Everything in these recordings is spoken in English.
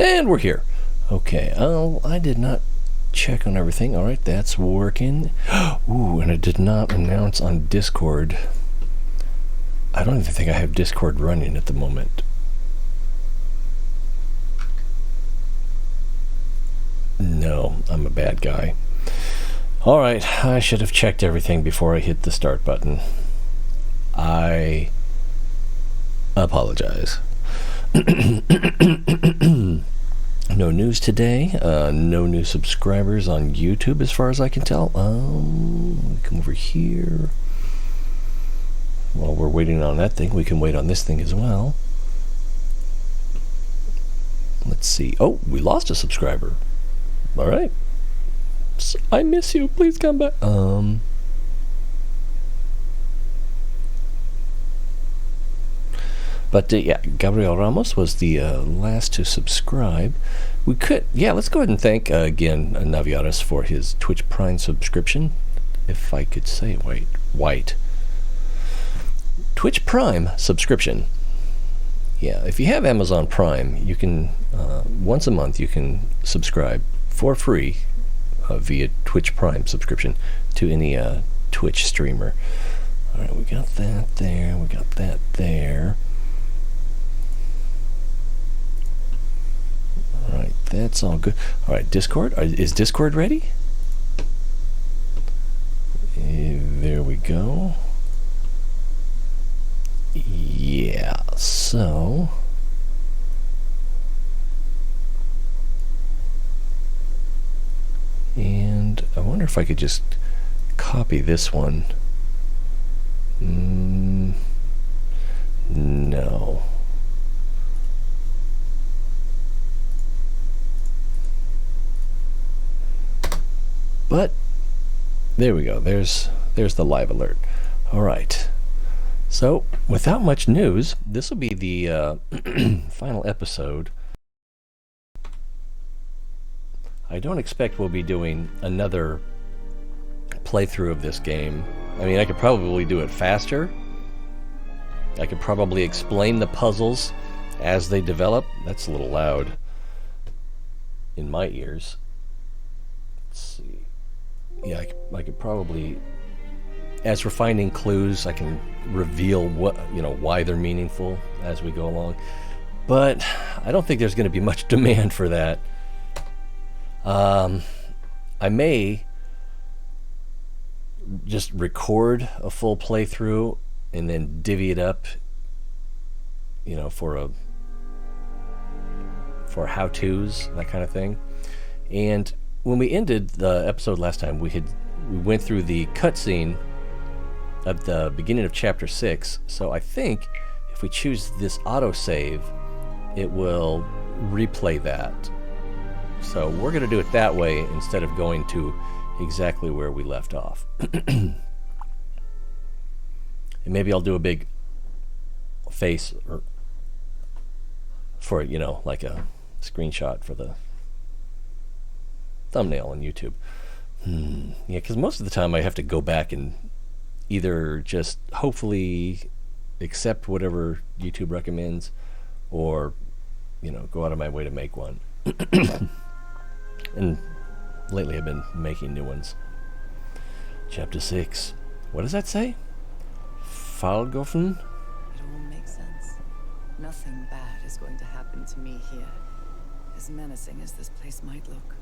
And we're here. Okay, I did not check on everything. All right, that's working. Ooh, and I did not announce on Discord. I don't even think I have Discord running at the moment. No, I'm a bad guy. All right, I should have checked everything before I hit the start button. I apologize. No news today. No new subscribers on YouTube as far as I can tell. Come over here. While we're waiting on that thing, we can wait on this thing as well. Let's see. Oh, we lost a subscriber. All right. I miss you. Please come back. But yeah, Gabriel Ramos was the last to subscribe. We could, let's go ahead and thank again Naviaris for his Twitch Prime subscription. If I could say white. Twitch Prime subscription. Yeah, if you have Amazon Prime, you can, once a month, you can subscribe for free via Twitch Prime subscription to any Twitch streamer. All right, we got that there. We got that there. All right, that's all good. All right, Discord. Is Discord ready? There we go. Yeah, so... And I wonder if I could just copy this one. No. But there we go. There's the live alert. All right. So without much news, this will be the final episode. I don't expect we'll be doing another playthrough of this game. I mean, I could probably do it faster. I could probably explain the puzzles as they develop. That's a little loud in my ears. Let's see. Yeah, I could probably, as we're finding clues, I can reveal why they're meaningful as we go along. But I don't think there's going to be much demand for that. I may just record a full playthrough and then divvy it up, for how-tos, that kind of thing. And when we ended the episode last time, we went through the cutscene at the beginning of chapter 6. So I think if we choose this autosave, it will replay that. So we're going to do it that way instead of going to exactly where we left off. And maybe I'll do a big face for like a screenshot for the thumbnail on YouTube. Yeah, because most of the time I have to go back and either just hopefully accept whatever YouTube recommends or, go out of my way to make one. And lately I've been making new ones. Chapter 6. What does that say? Falgofen? It all makes sense. Nothing bad is going to happen to me here. As menacing as this place might look.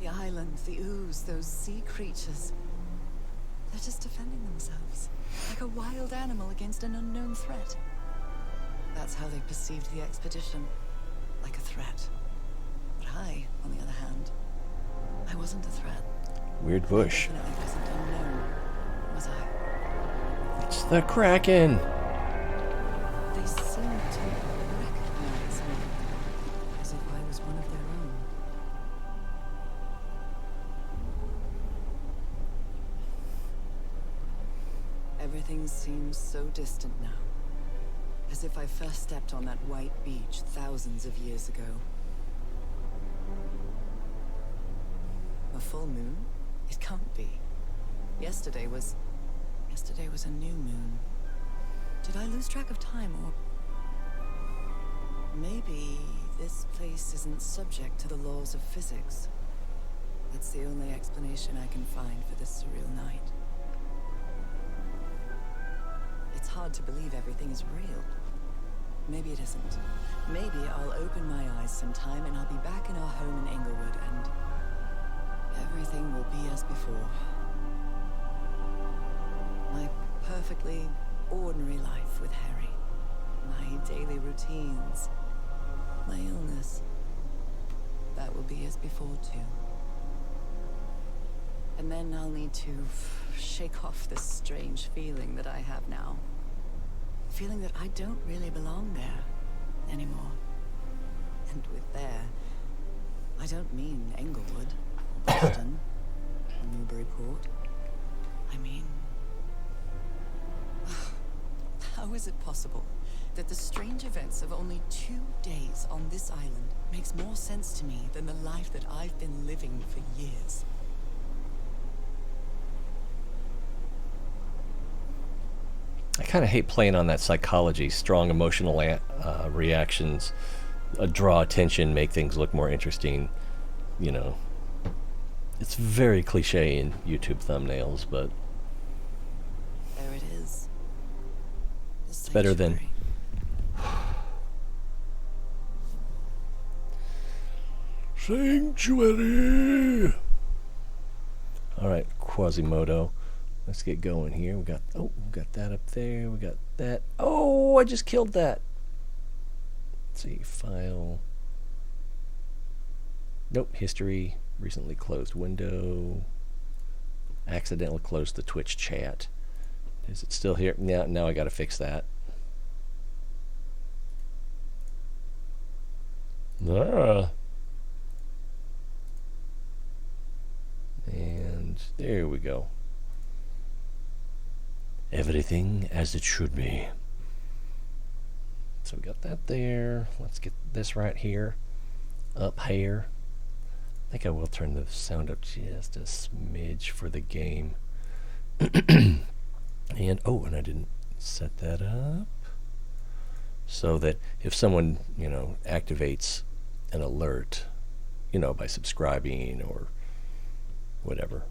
The island, the ooze, those sea creatures. They're just defending themselves. Like a wild animal against an unknown threat. That's how they perceived the expedition. Like a threat. But I, on the other hand, I wasn't a threat. Weird bush. I definitely wasn't unknown, was I? It's the Kraken! They seemed to recognize me, as if I was one of their own. Everything seems so distant now. As if I first stepped on that white beach thousands of years ago. A full moon? It can't be. Yesterday was a new moon. Did I lose track of time, or maybe This place isn't subject to the laws of physics. That's the only explanation I can find for this surreal night. It's hard to believe everything is real. Maybe it isn't. Maybe I'll open my eyes sometime and I'll be back in our home in Englewood and everything will be as before. My perfectly ordinary life with Harry. My daily routines. My illness. That will be as before too. And then I'll need to shake off this strange feeling that I have now. Feeling that I don't really belong there anymore. And with there, I don't mean Englewood, or Boston, or Newburyport. I mean... How is it possible that the strange events of only 2 days on this island makes more sense to me than the life that I've been living for years? I kind of hate playing on that psychology, strong emotional reactions, draw attention, make things look more interesting. You know, it's very cliche in YouTube thumbnails, but there it is. It's better than... Sanctuary! Alright, Quasimodo. Let's get going here. We got that up there. We got that. Oh, I just killed that. Let's see, file. Nope, history. Recently closed window. Accidentally closed the Twitch chat. Is it still here? Now I got to fix that. Norah. And there we go. Everything as it should be. So we got that there. Let's get this right here. Up here. I think I will turn the sound up just a smidge for the game. And I didn't set that up. So that if someone, activates an alert, by subscribing or whatever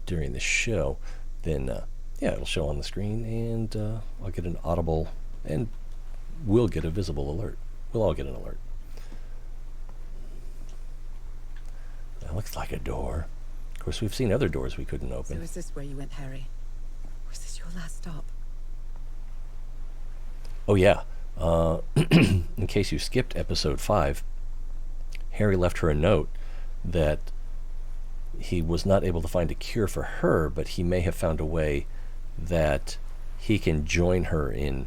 during the show, then it'll show on the screen, and I'll get an audible, and we'll get a visible alert. We'll all get an alert. That looks like a door. Of course, we've seen other doors we couldn't open. So is this where you went, Harry? Was this your last stop? Oh yeah. In case you skipped episode 5, Harry left her a note that he was not able to find a cure for her, but he may have found a way that he can join her in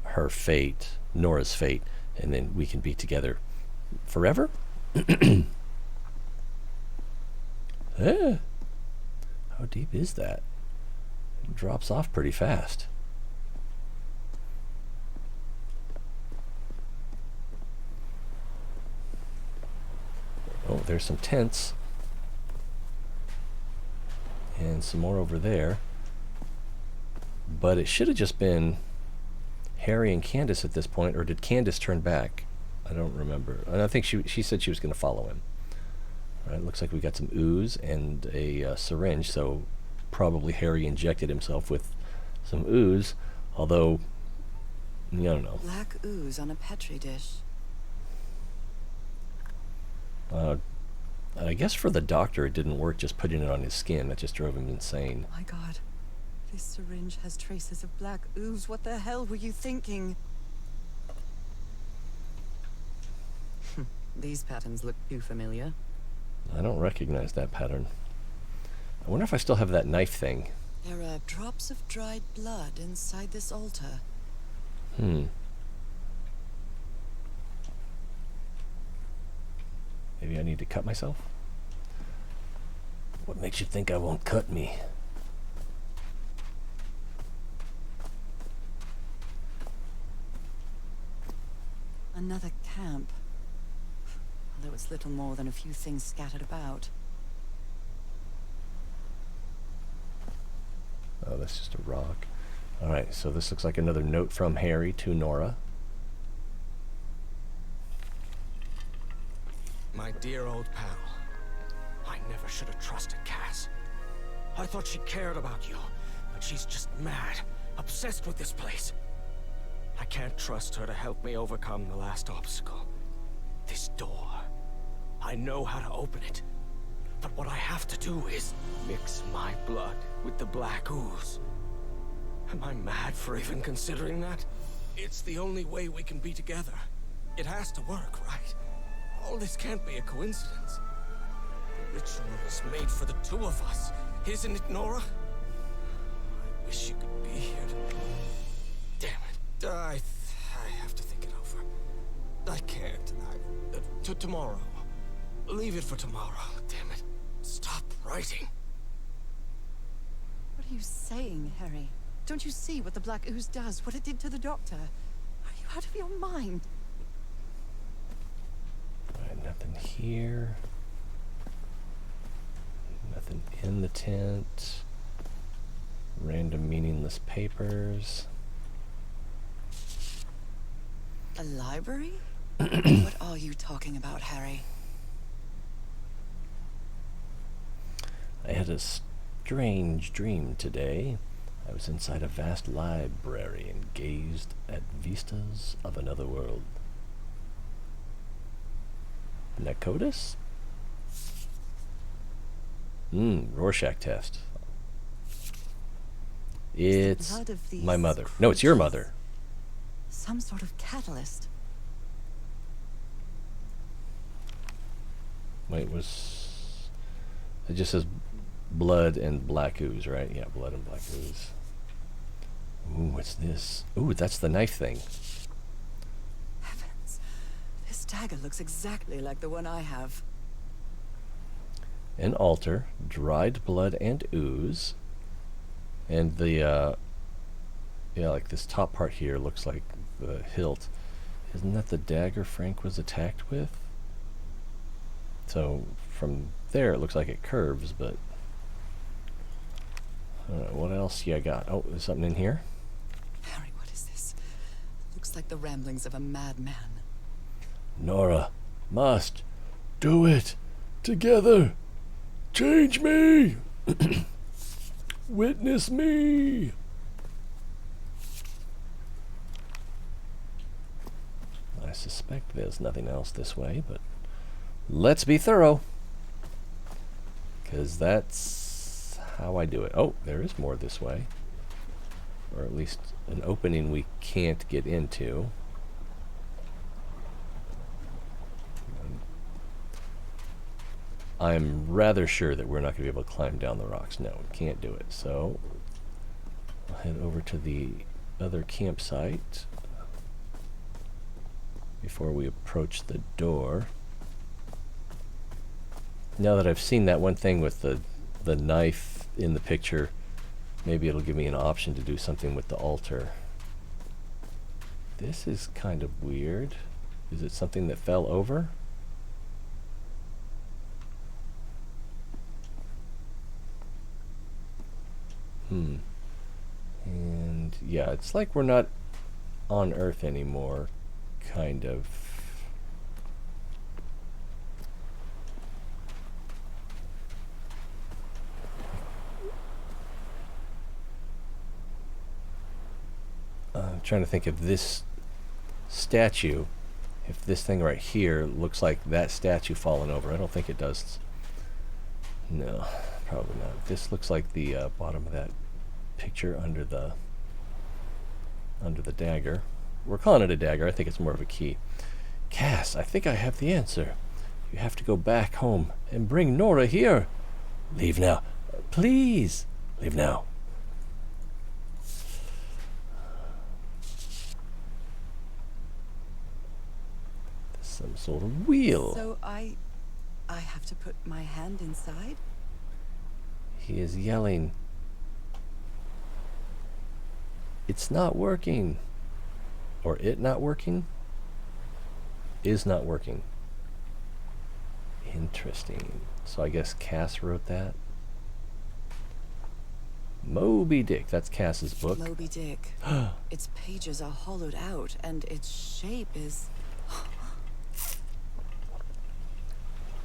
her fate, Nora's fate, and then we can be together forever? How deep is that? It drops off pretty fast. Oh, there's some tents. And some more over there. But it should have just been Harry and Candace at this point, or did Candace turn back? I don't remember. And I think she said she was going to follow him. All right, looks like we got some ooze and a syringe, so probably Harry injected himself with some ooze, although, I don't know. Black ooze on a Petri dish. I guess for the doctor it didn't work just putting it on his skin. That just drove him insane. My God, this syringe has traces of black ooze. What the hell were you thinking? These patterns look too familiar. I don't recognize that pattern. I wonder if I still have that knife thing. There are drops of dried blood inside this altar. Maybe I need to cut myself? What makes you think I won't cut me? Another camp. Although it's little more than a few things scattered about. Oh, that's just a rock. Alright, so this looks like another note from Harry to Norah. my dear old pal. I never should have trusted Cass. I thought she cared about you, but she's just mad, obsessed with this place. I can't trust her to help me overcome the last obstacle. This door. I know how to open it. But what I have to do is mix my blood with the black ooze. Am I mad for even considering that? It's the only way we can be together. It has to work, right? All this can't be a coincidence. The ritual was made for the two of us, isn't it, Norah? I wish you could be here to... Damn it. I have to think it over. I can't. Tomorrow. Leave it for tomorrow. Damn it. Stop writing. What are you saying, Harry? Don't you see what the black ooze does? What it did to the doctor? Are you out of your mind? Alright, nothing here. Nothing in the tent. Random meaningless papers. A library? What are you talking about, Harry? I had a strange dream today. I was inside a vast library and gazed at vistas of another world. Nakotis? Rorschach test. It's blood of these my mother. No, it's your mother. Some sort of catalyst. Wait, it just says blood and black ooze, right? Yeah, blood and black ooze. Ooh, what's this? Ooh, that's the knife thing. Heavens. This dagger looks exactly like the one I have. An altar, dried blood and ooze. And the, yeah, like this top part here looks like the hilt. Isn't that the dagger Frank was attacked with? So from there it looks like it curves, but I don't know, what else you got? Oh, there's something in here. Harry, what is this? Looks like the ramblings of a madman. Norah must do it together. Change me. Witness me. I suspect there's nothing else this way, but let's be thorough, because that's how I do it. Oh, there is more this way, or at least an opening we can't get into. I'm rather sure that we're not going to be able to climb down the rocks. No, we can't do it. So I'll head over to the other campsite before we approach the door. Now that I've seen that one thing with the knife in the picture, maybe it'll give me an option to do something with the altar. This is kind of weird. Is it something that fell over? And yeah, it's like we're not on Earth anymore, kind of. I'm trying to think of this statue, if this thing right here looks like that statue falling over. I don't think it does. No, probably not. This looks like the bottom of that picture under the dagger. We're calling it a dagger. I think it's more of a key. Cass, I think I have the answer. You have to go back home and bring Norah here. Leave now. Please, leave now. Some sort of wheel. So I have to put my hand inside? He is yelling. It's not working. Or it not working. Is not working. Interesting. So I guess Cass wrote that. Moby Dick. That's Cass's book. Moby Dick. Its pages are hollowed out, and its shape is...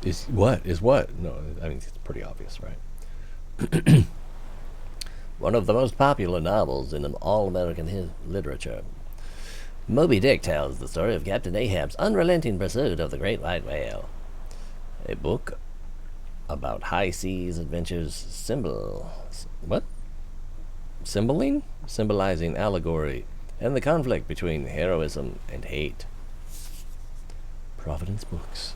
Is what? Is what? No, I mean, it's pretty obvious, right? One of the most popular novels in all-American literature. Moby Dick tells the story of Captain Ahab's unrelenting pursuit of the great white whale. A book about high seas adventures symbolizing allegory and the conflict between heroism and hate. Providence Books,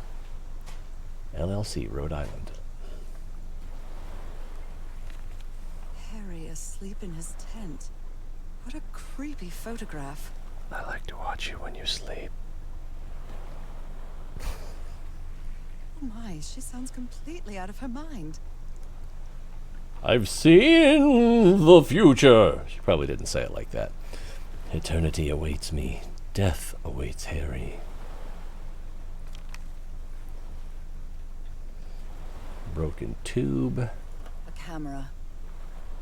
LLC, Rhode Island. Harry asleep in his tent. What a creepy photograph. I like to watch you when you sleep. Oh my, she sounds completely out of her mind. I've seen the future. She probably didn't say it like that. Eternity awaits me. Death awaits Harry. Broken tube. A camera.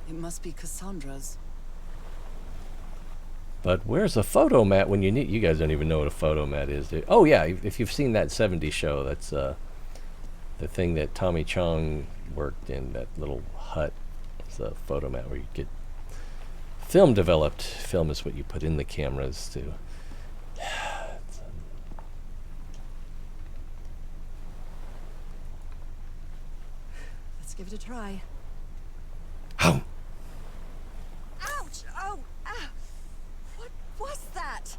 It must be Cassandra's. But where's a photo mat when you need... You guys don't even know what a photo mat is, do you? Oh, yeah, if you've seen that 70s show, that's the thing that Tommy Chong worked in, that little hut. It's a photo mat where you get film developed. Film is what you put in the cameras to... Let's give it a try. Oh! Ouch! Oh! Ah! What was that?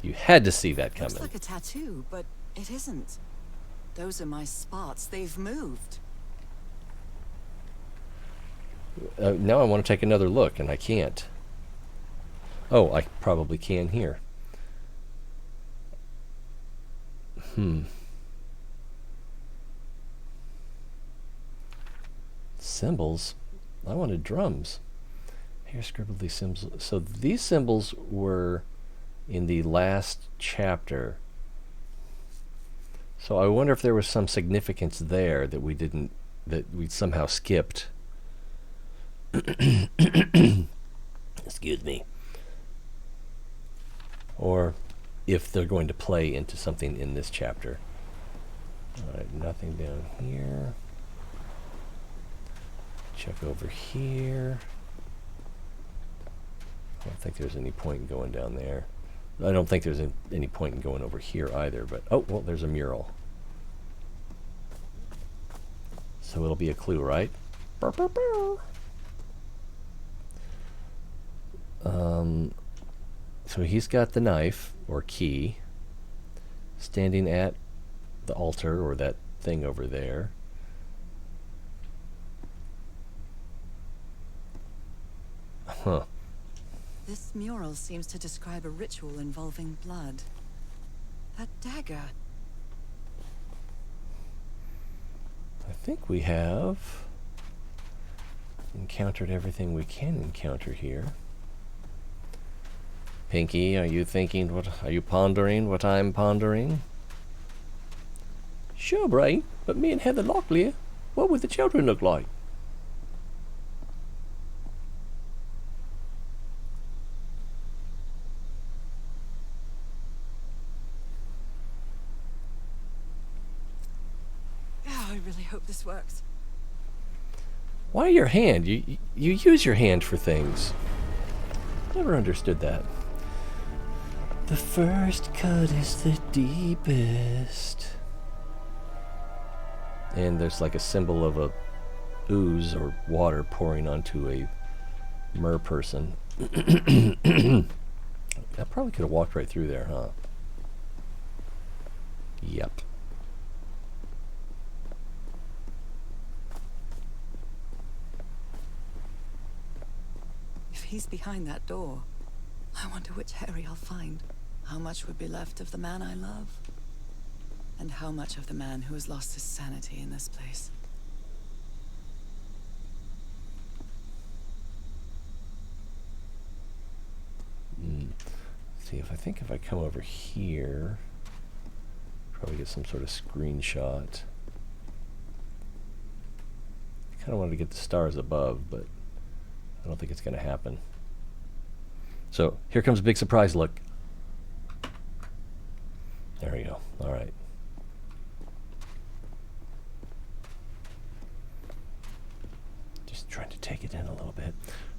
You had to see that coming. Looks like a tattoo, but it isn't. Those are my spots. They've moved. Now I want to take another look, and I can't. Oh, I probably can here. Symbols? I wanted drums. Here, scribbly symbols. So these symbols were in the last chapter. So I wonder if there was some significance there that we didn't, that we somehow skipped. Excuse me. Or if they're going to play into something in this chapter. Alright, nothing down here. Check over here. I don't think there's any point in going down there. I don't think there's any point in going over here either, but... Oh, well, there's a mural. So it'll be a clue, right? Burr, burr, burr. So he's got the knife, or key, standing at the altar, or that thing over there. Huh. This mural seems to describe a ritual involving blood. That dagger. I think we have encountered everything we can encounter here. Pinky, are you pondering what I'm pondering? Sure, Brain, but me and Heather Locklear, what would the children look like? I really hope this works. Why your hand? You use your hand for things. Never understood that. The first cut is the deepest. And there's like a symbol of a ooze or water pouring onto a mer person. I probably could have walked right through there, huh? Yep. If he's behind that door, I wonder which Harry I'll find. How much would be left of the man I love? And how much of the man who has lost his sanity in this place? See, if I come over here, probably get some sort of screenshot. I kind of wanted to get the stars above, but I don't think it's going to happen. So here comes a big surprise look. There we go. All right. to take it in a little bit.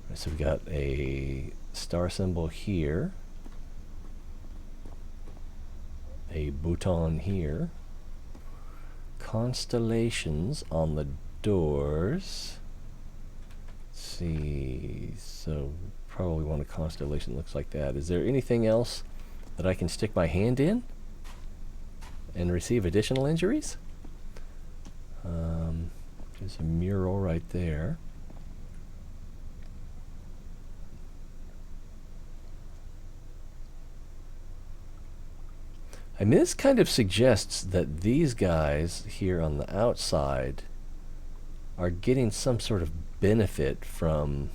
Right, so we've got a star symbol here, a bouton here, constellations on the doors. Let's see, so probably want a constellation that looks like that. Is there anything else that I can stick my hand in and receive additional injuries? There's a mural right there. I mean, this kind of suggests that these guys here on the outside are getting some sort of benefit from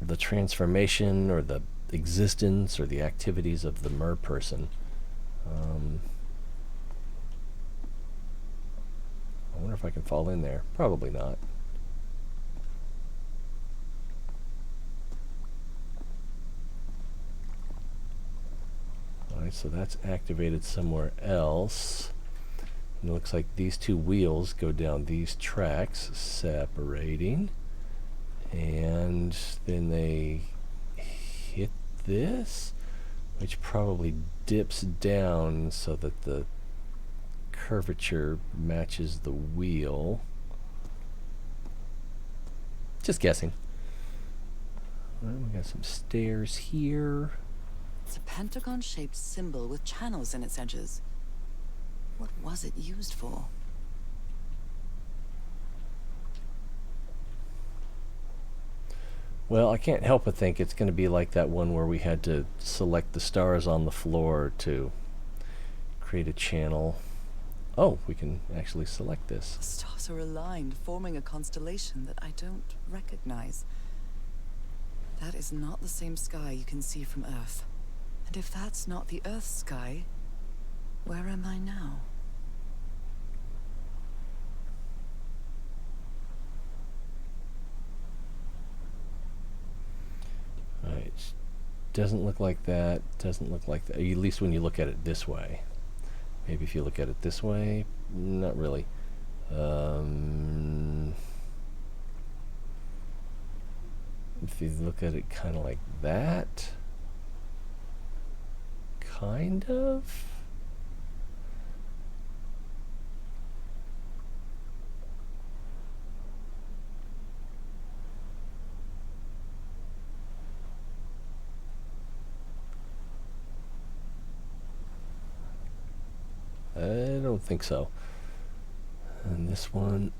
the transformation or the existence or the activities of the mer person. I wonder if I can fall in there. Probably not. Alright, so that's activated somewhere else. And it looks like these two wheels go down these tracks, separating. And then they hit this, which probably dips down so that the curvature matches the wheel. Just guessing. Well, we got some stairs here. It's a pentagon-shaped symbol with channels in its edges. What was it used for? Well, I can't help but think it's going to be like that one where we had to select the stars on the floor to create a channel. Oh, we can actually select this. The stars are aligned, forming a constellation that I don't recognize. That is not the same sky you can see from Earth. And if that's not the Earth's sky, where am I now? Alright, doesn't look like that, doesn't look like that, at least when you look at it this way. Maybe if you look at it this way, not really. If you look at it kind of like that, kind of. I don't think so. And this one.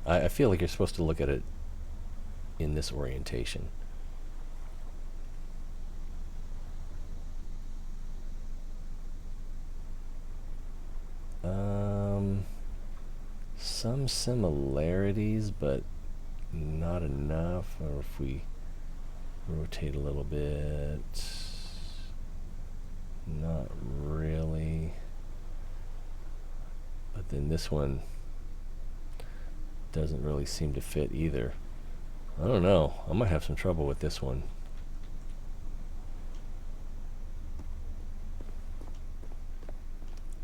I feel like you're supposed to look at it in this orientation. Some similarities, but not enough. Or if we rotate a little bit, not really. But then this one doesn't really seem to fit either. I don't know. I might have some trouble with this one.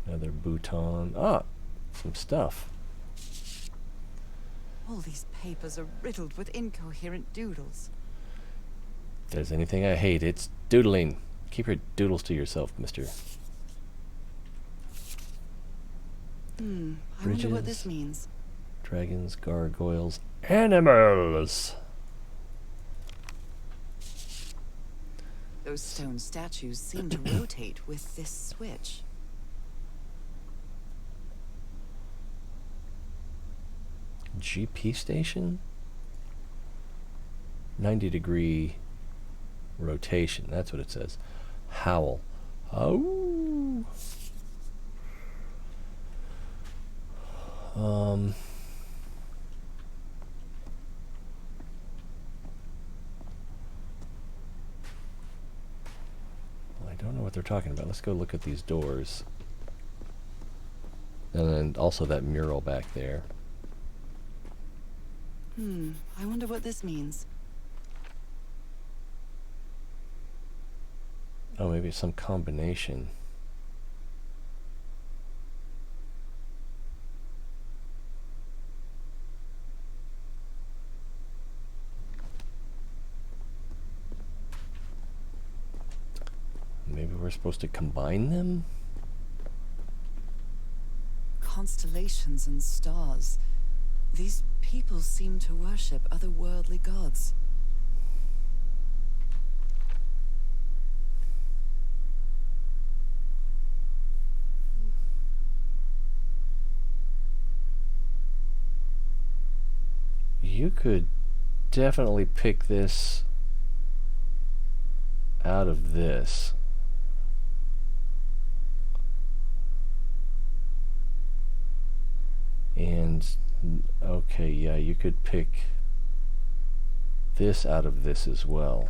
Another bouton. Ah, some stuff. All these papers are riddled with incoherent doodles. If there's anything I hate, it's doodling. Keep your doodles to yourself, mister. I wonder what this means. Dragons, gargoyles, animals. Those stone statues seem to rotate with this switch. GP station? 90-degree rotation. That's what it says. Howl. Oh. Well, I don't know what they're talking about. Let's go look at these doors. And then also that mural back there. I wonder what this means. Oh, maybe it's some combination. Maybe we're supposed to combine them? Constellations and stars. These people seem to worship otherworldly gods. You could definitely pick this out of this. And okay, yeah, you could pick this out of this as well.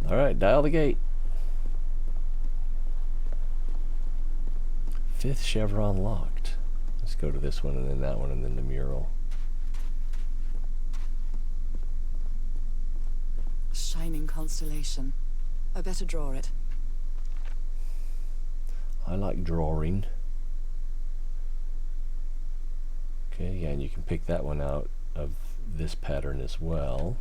All right, dial the gate. 5th chevron locked. Let's go to this one and then that one and then the mural. Shining constellation. I better draw it. I like drawing. Okay, yeah, and you can pick that one out of this pattern as well.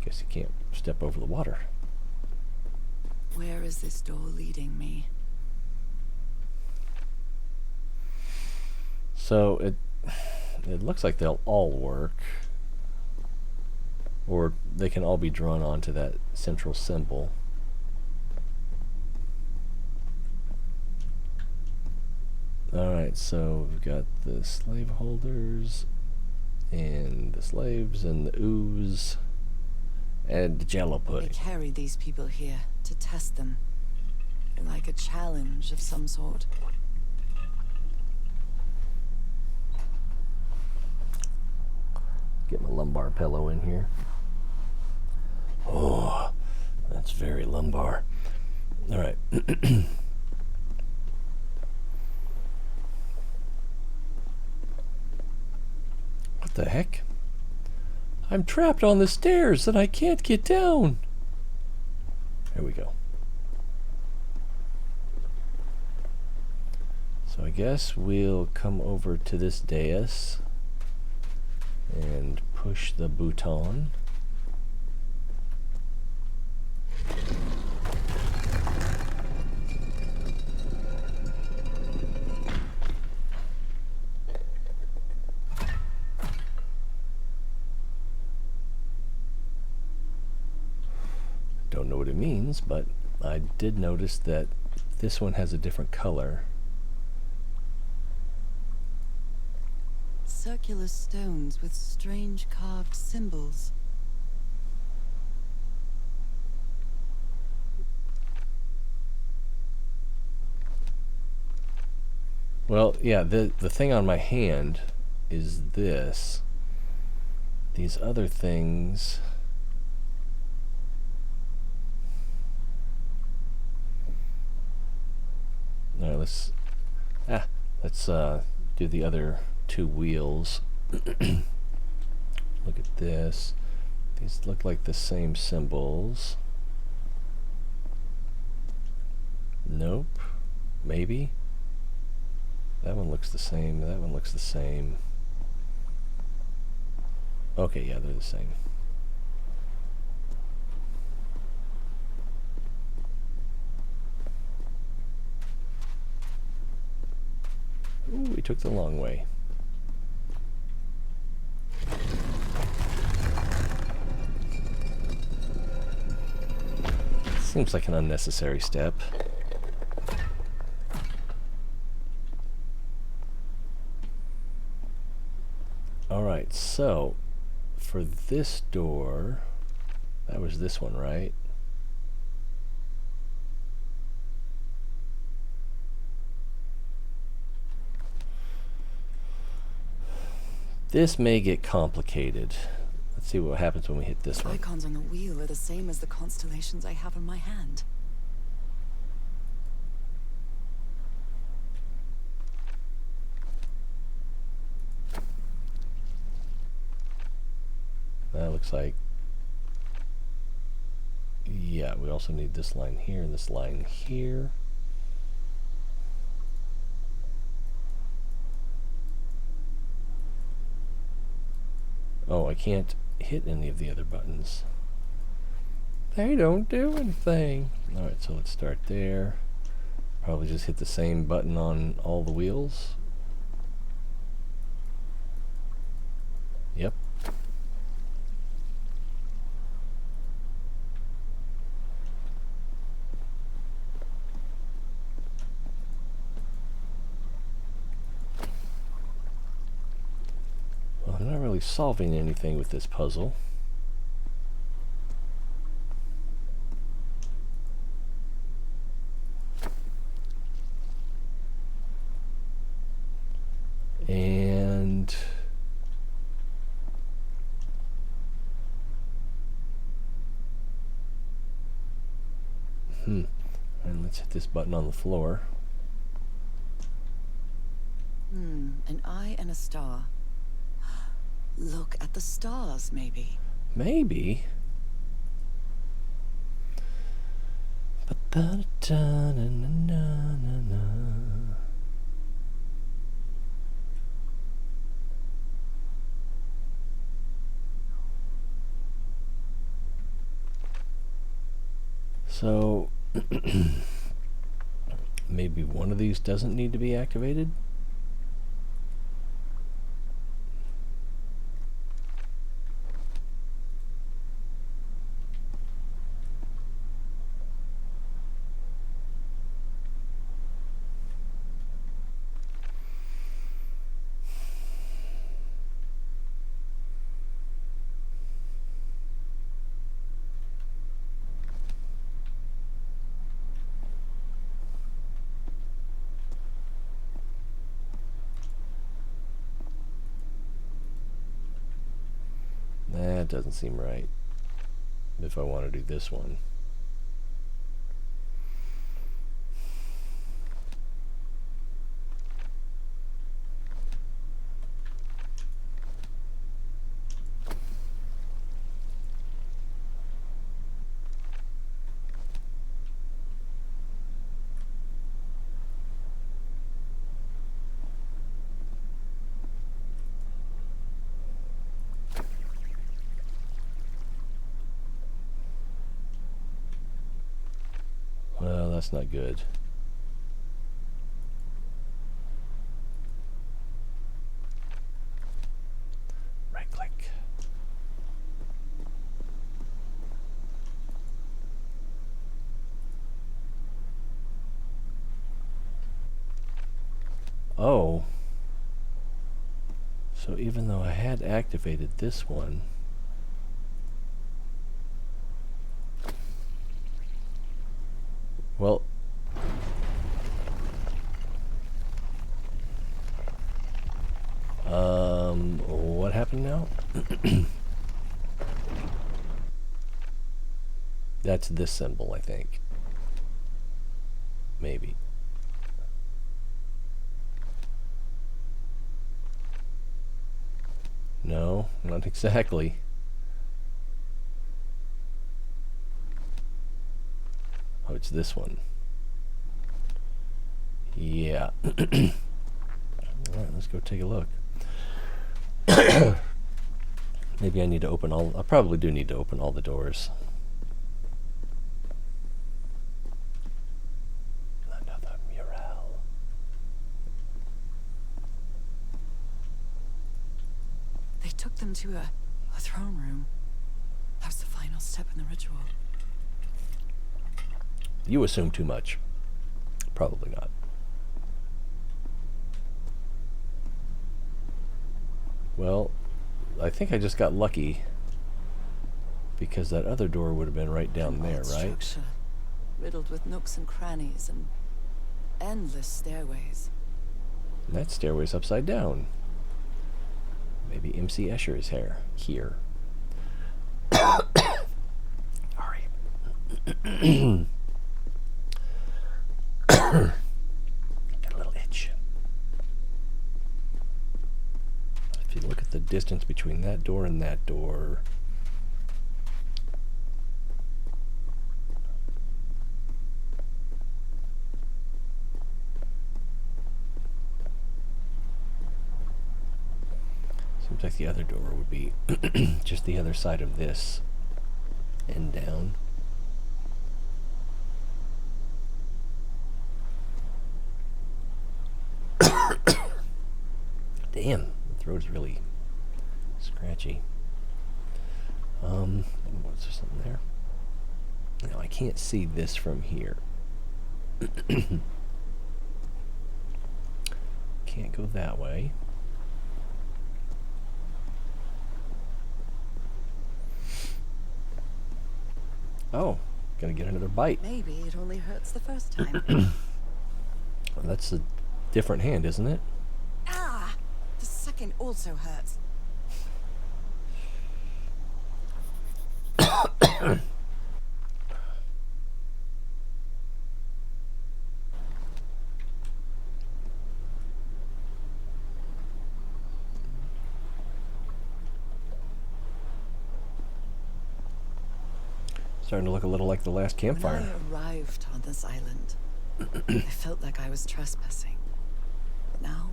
Guess you can't step over the water. Where is this door leading me? So it looks like they'll all work, or they can all be drawn onto that central symbol. Alright, so we've got the slave holders and the slaves and the ooze and the jello They pudding. carried these people here to test them. Like a challenge of some sort. Get my lumbar pillow in here. Oh, that's very lumbar. Alright. What the heck? I'm trapped on the stairs and I can't get down. There we go. So I guess we'll come over to this dais and push the button. Don't know what it means, but I did notice that this one has a different color. Circular stones with strange carved symbols. Well, yeah, the thing on my hand is this. These other things... No, let's do the other two wheels. Look at this. These look like the same symbols. Nope. Maybe. That one looks the same. That one looks the same. Okay, yeah, they're the same. Ooh, we took the long way. Seems like an unnecessary step. Alright, so for this door, that was this one, right? This may get complicated. Let's see what happens when we hit this one. Icons on the wheel are the same as the constellations I have in my hand. looks like. Yeah, we also need this line here and this line here. Oh, I can't hit any of the other buttons. They don't do anything. Alright, so let's start there. Probably just hit the same button on all the wheels. Yep. Well, I'm not really solving anything with this puzzle. And and let's hit this button on the floor. An eye and a star. Look at the stars, maybe. Maybe. So maybe one of these doesn't need to be activated. That doesn't seem right if I want to do this one. Well, that's not good. Right click. Oh. So even though I had activated this one, well, what happened now? That's this symbol, I think. Maybe. No, not exactly. Oh, it's this one. Yeah. Alright, let's go take a look. Maybe I need to open all... I probably do need to open all the doors. Another mural. They took them to a throne room. That was the final step in the ritual. You assume too much. Probably not. Well, I think I just got lucky because that other door would have been right down there, right? Structure, riddled with nooks and crannies and endless stairways. And that stairway's upside down. Maybe MC Escher is here. Sorry. Got a little itch. If you look at the distance between that door and that door, Seems like the other door would be just the other side of this and down. Damn, the throat's really scratchy. Was there something there? No, I can't see this from here. Can't go that way. Oh, gonna get another bite. Maybe it only hurts the first time. Well, that's a different hand, isn't it? Ah! The second also hurts. Starting to look a little like the last campfire. When I arrived on this island, I felt like I was trespassing. But now,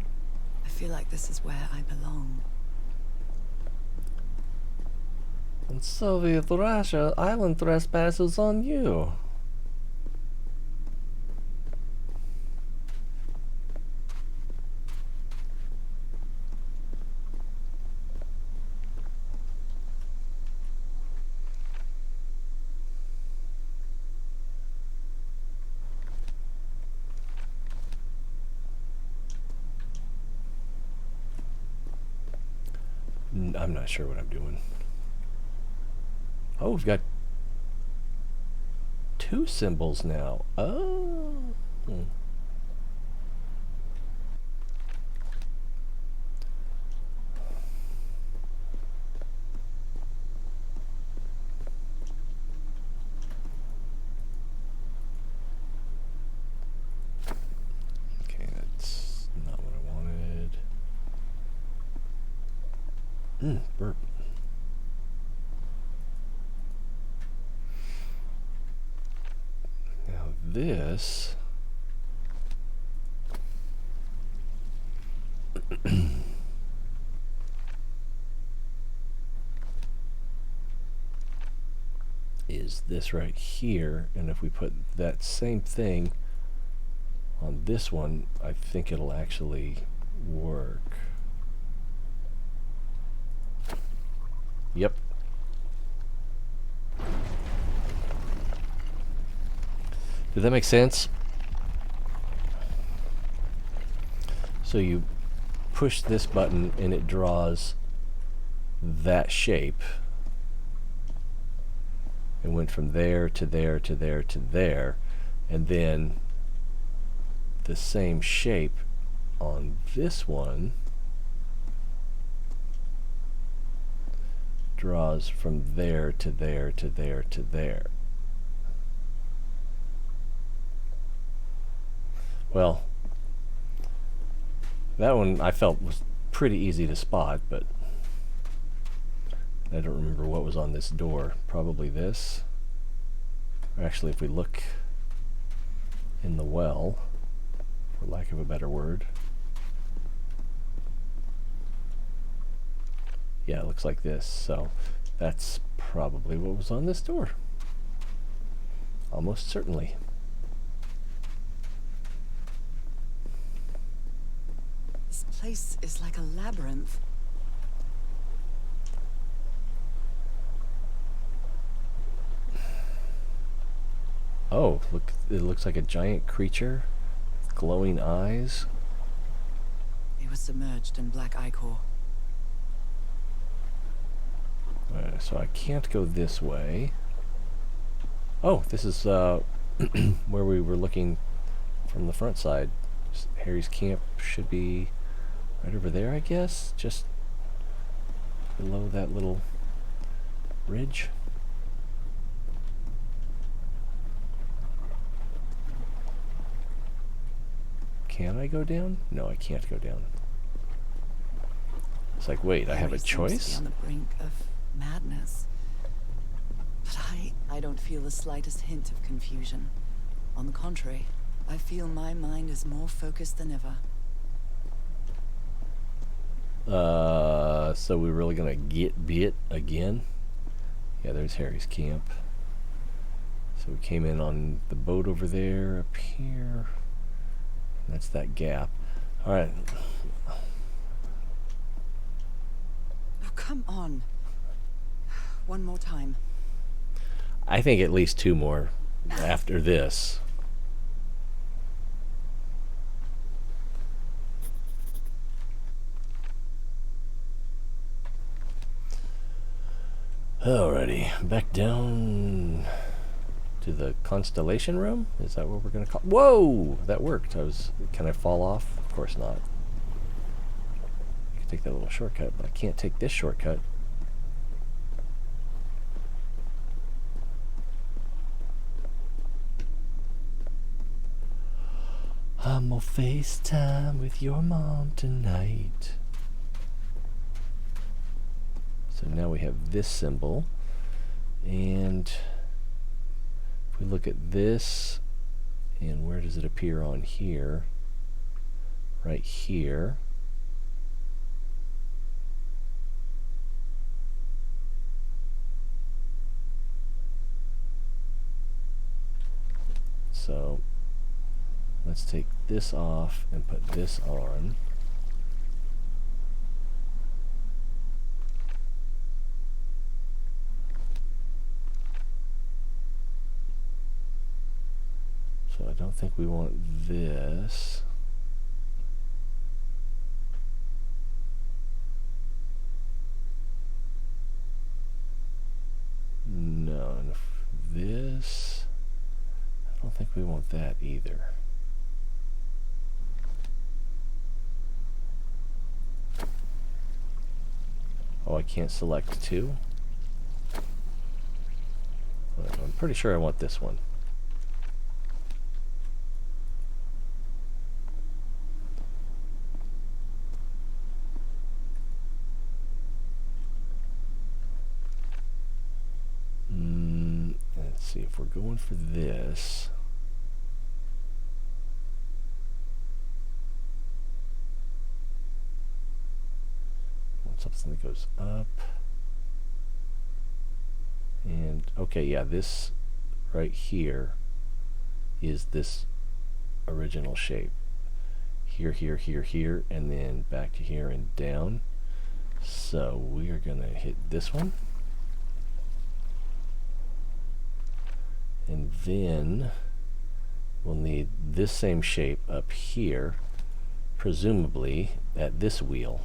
I feel like this is where I belong. And Soviet Russia island trespasses on you. I'm not sure what I'm doing. Oh, we've got 2 symbols now. Oh. Okay, that's not what I wanted. Burp. Now this is this right here, and if we put that same thing on this one, I think it'll actually work. Yep. Did that make sense? So you push this button and it draws that shape. It went from there to there to there to there, and then the same shape on this one draws from there to there to there to there. Well, that one I felt was pretty easy to spot, but I don't remember what was on this door. Probably this. Or actually, if we look in the well, for lack of a better word. Yeah, it looks like this. So that's probably what was on this door. Almost certainly. This place is like a labyrinth. Oh, look, it looks like a giant creature with glowing eyes. It was submerged in black ichor. So I can't go this way. Oh, this is where we were looking from the front side. Harry's camp should be right over there, I guess, just below that little ridge. Can I go down? No, I can't go down. It's like, wait, I have a Harry seems to choice? be on the brink of madness. But I don't feel the slightest hint of confusion. On the contrary, I feel my mind is more focused than ever. So we're really gonna get bit again. Yeah, there's Harry's camp. So we came in on the boat over there, up here. That's that gap. All right. Oh, come on. One more time. I think at least 2 more after this. Alrighty, back down to the constellation room. Is that what we're gonna call? Whoa, that worked. Can I fall off? Of course not. I can take that little shortcut, but I can't take this shortcut. I'm gonna FaceTime with your mom tonight. So now we have this symbol, and if we look at this, and where does it appear on here? Right here. So let's take this off and put this on. So I don't think we want this. No, and this, I don't think we want that either. Oh, I can't select 2? I'm pretty sure I want this one. Let's see, if we're going for this, want something that goes up, and okay, yeah, this right here is this original shape. Here, here, here, here, and then back to here and down. So we are gonna hit this one. And then we'll need this same shape up here, presumably at this wheel.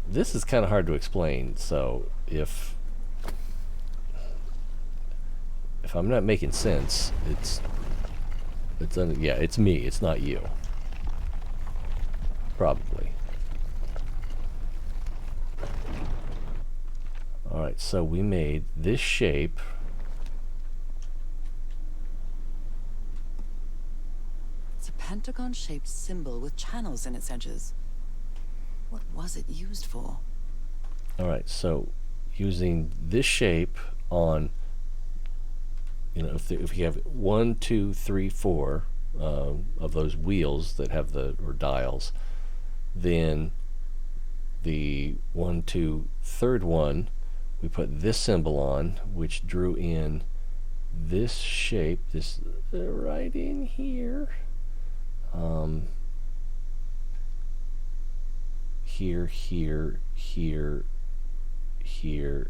This is kind of hard to explain, so if I'm not making sense, yeah, it's me, it's not you. Probably. Alright, so we made this shape. It's a pentagon-shaped symbol with channels in its edges. What was it used for? Alright, so using this shape on, you know, if you have 1, 2, 3, 4 of those wheels that have or dials, then the 1, 2, third one, we put this symbol on, which drew in this shape, this right in here, here, here, here, here,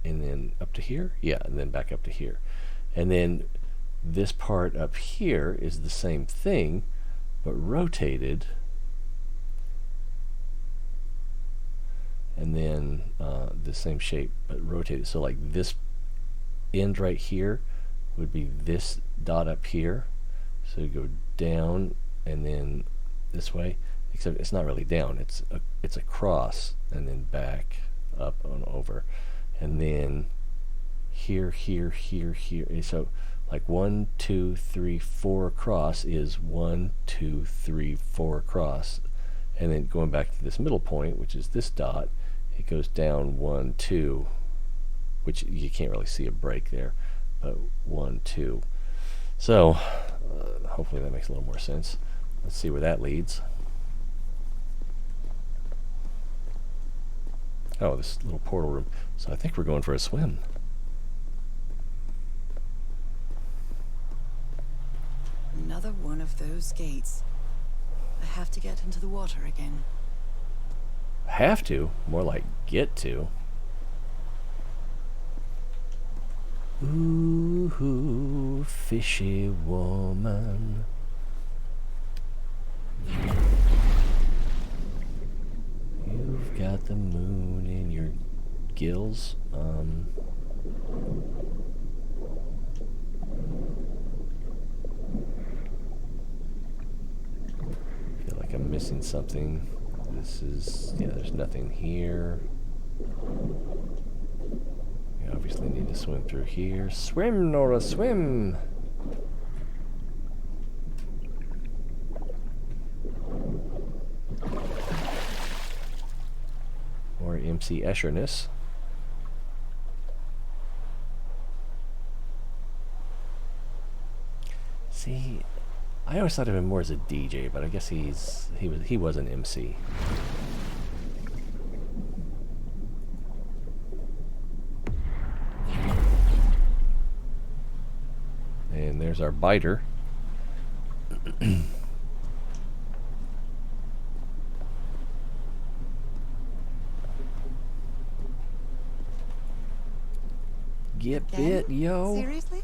and then up to here, yeah, and then back up to here, and then this part up here is the same thing, but rotated. And then the same shape but rotated. So like this end right here would be this dot up here. So you go down and then this way, except it's not really down. It's across and then back up and over, and then here, here, here, here. So like 1, 2, 3, 4 across is 1, 2, 3, 4 across, and then going back to this middle point, which is this dot. It goes down 1, 2, which you can't really see a break there, but 1, 2. So hopefully that makes a little more sense. Let's see where that leads. Oh, this little portal room. So I think we're going for a swim. Another one of those gates. I have to get into the water again. Have to? More like get to. Ooh, fishy woman. You've got the moon in your gills. Feel like I'm missing something. This is, yeah, there's nothing here. We obviously need to swim through here. Swim, Norah, swim! More MC Escherness. See, I always thought of him more as a DJ, but I guess he was an MC. And there's our biter. Get bit, yo. Seriously?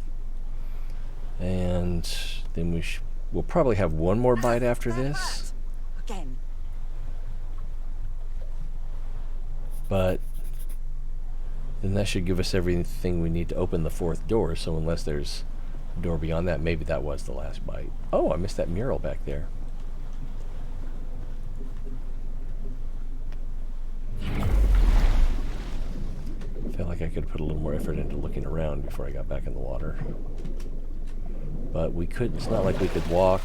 And then we'll probably have one more bite after That this. hurt. Again. But then that should give us everything we need to open the fourth door. So unless there's a door beyond that, maybe that was the last bite. Oh, I missed that mural back there. Felt like I could put a little more effort into looking around before I got back in the water. But we could, it's not like we could walk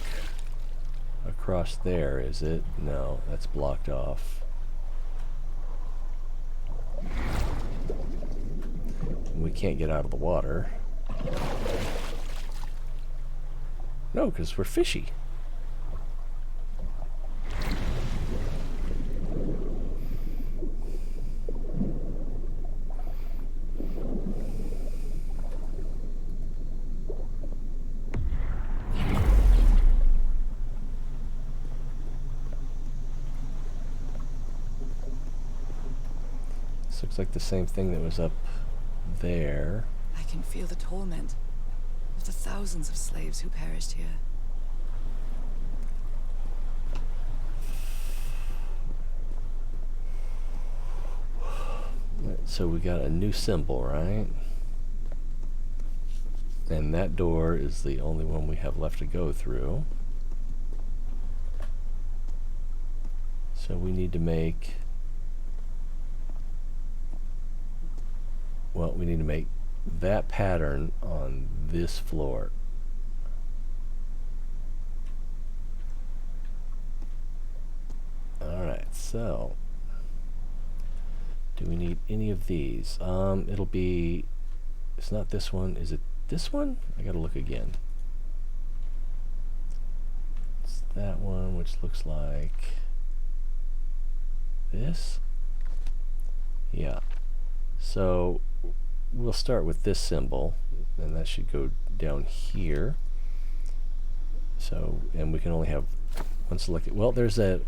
across there, is it? No, that's blocked off. We can't get out of the water. No, because we're fishy. This looks like the same thing that was up there. I can feel the torment of the thousands of slaves who perished here. So we got a new symbol, right? And that door is the only one we have left to go through. So we need to make... Well, we need to make that pattern on this floor. Alright, so... Do we need any of these? It'll be... It's not this one. Is it this one? I gotta look again. It's that one, which looks like... this? Yeah. So, we'll start with this symbol, and that should go down here. So, and we can only have one selected. Well, there's a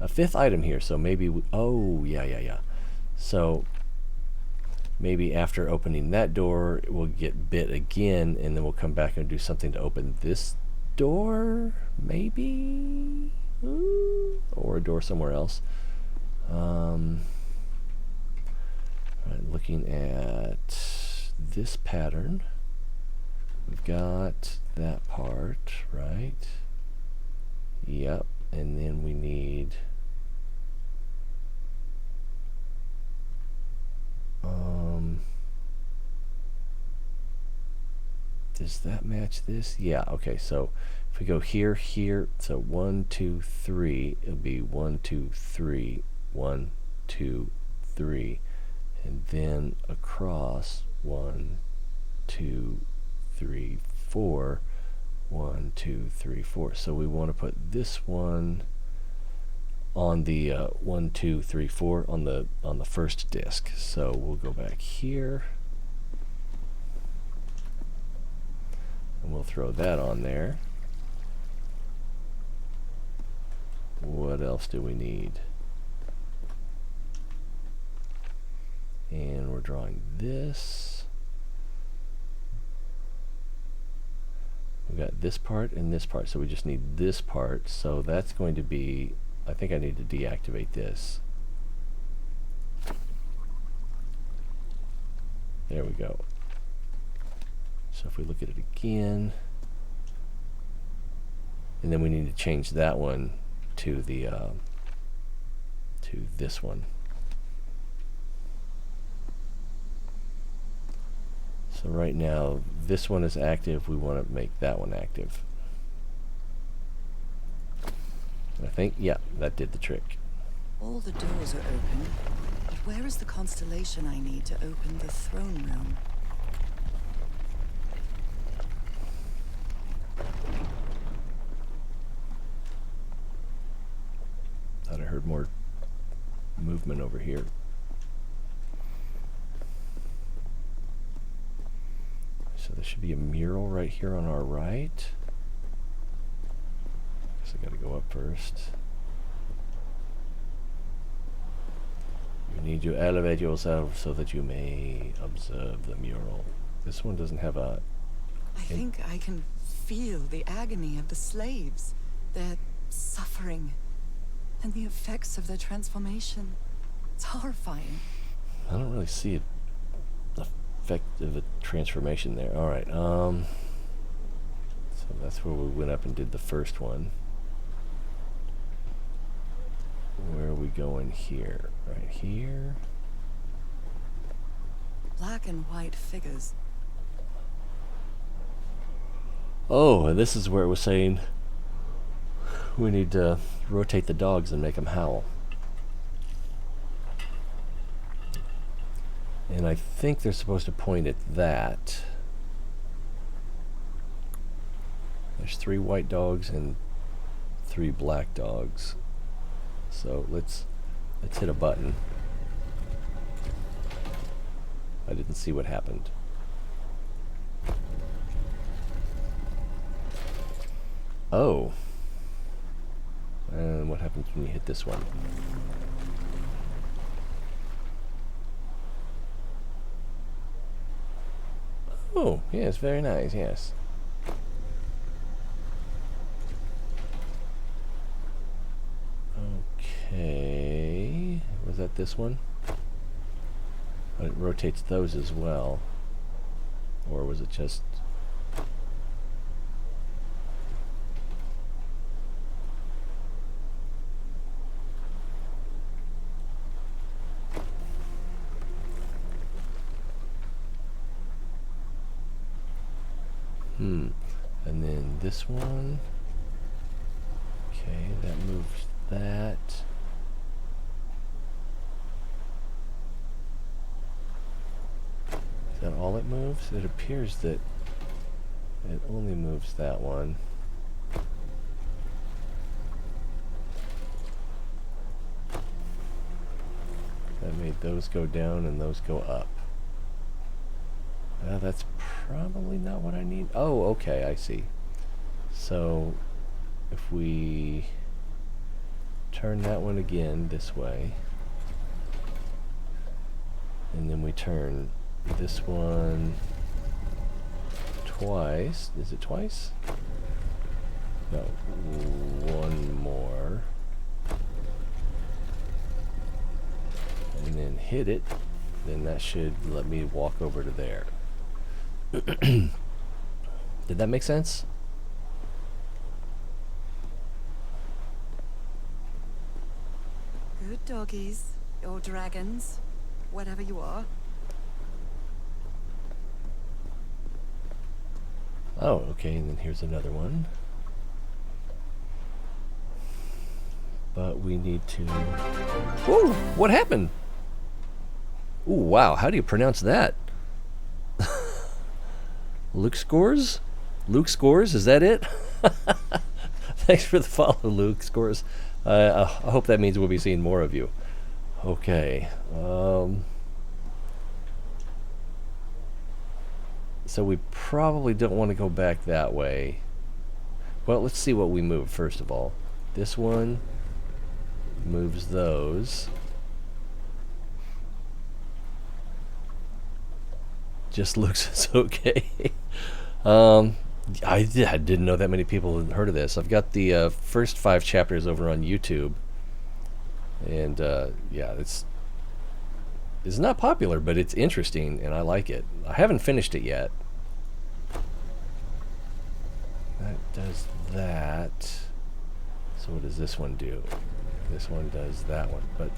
fifth item here, so maybe... oh, yeah. So maybe after opening that door, we'll get bit again, and then we'll come back and do something to open this door, maybe? Ooh, or a door somewhere else. Right, looking at this pattern, we've got that part, right? Yep, and then we need... does that match this? Yeah, okay, so if we go here, so 1, 2, 3, it'll be 1, 2, 3, 1, 2, 3, and then across 1, 2, 3, 4, 1, 2, 3, 4. So we want to put this one on the 1, 2, 3, 4 on the first disc. So we'll go back here, and we'll throw that on there. What else do we need? And we're drawing this. We got this part and this part, so we just need this part. So that's going to be, I think I need to deactivate this. There we go. So if we look at it again, and then we need to change that one to the to this one. So right now this one is active. We want to make that one active. I think, yeah, that did the trick. All the doors are open, but where is the constellation I need to open the throne room? Thought I heard more movement over here. So there should be a mural right here on our right. Guess I gotta go up first. You need to elevate yourself so that you may observe the mural. This one doesn't have a... I think I can feel the agony of the slaves, their suffering, and the effects of their transformation. It's horrifying. I don't really see the effect of a transformation there. Alright, so that's where we went up and did the first one. Where are we going here? Right here? Black and white figures. Oh, and this is where it was saying we need to rotate the dogs and make them howl. And I think they're supposed to point at that. There's 3 white dogs and 3 black dogs. So let's hit a button. I didn't see what happened. Oh. And what happens when you hit this one? Oh, yes, very nice, yes. Okay. Was that this one? It rotates those as well. Or was it just... And then this one. Okay, that moves that. Is that all it moves? It appears that it only moves that one. That made those go down and those go up. That's probably not what I need. Oh, okay, I see. So if we turn that one again this way, and then we turn this one twice. Is it twice? No, one more. And then hit it, then that should let me walk over to there. Did that make sense? Good doggies, or dragons, whatever you are. Oh, okay, and then here's another one. But we need to... Whoa! What happened? Ooh, wow, how do you pronounce that? Luke Scores? Luke Scores, is that it? Thanks for the follow, Luke Scores. I hope that means we'll be seeing more of you. Okay. So we probably don't want to go back that way. Well, let's see what we move first of all. This one moves those. Just looks it's okay. I didn't know that many people had heard of this. I've got the first 5 chapters over on YouTube, and yeah, it's not popular, but it's interesting, and I like it. I haven't finished it yet. That does that. So what does this one do? This one does that one, but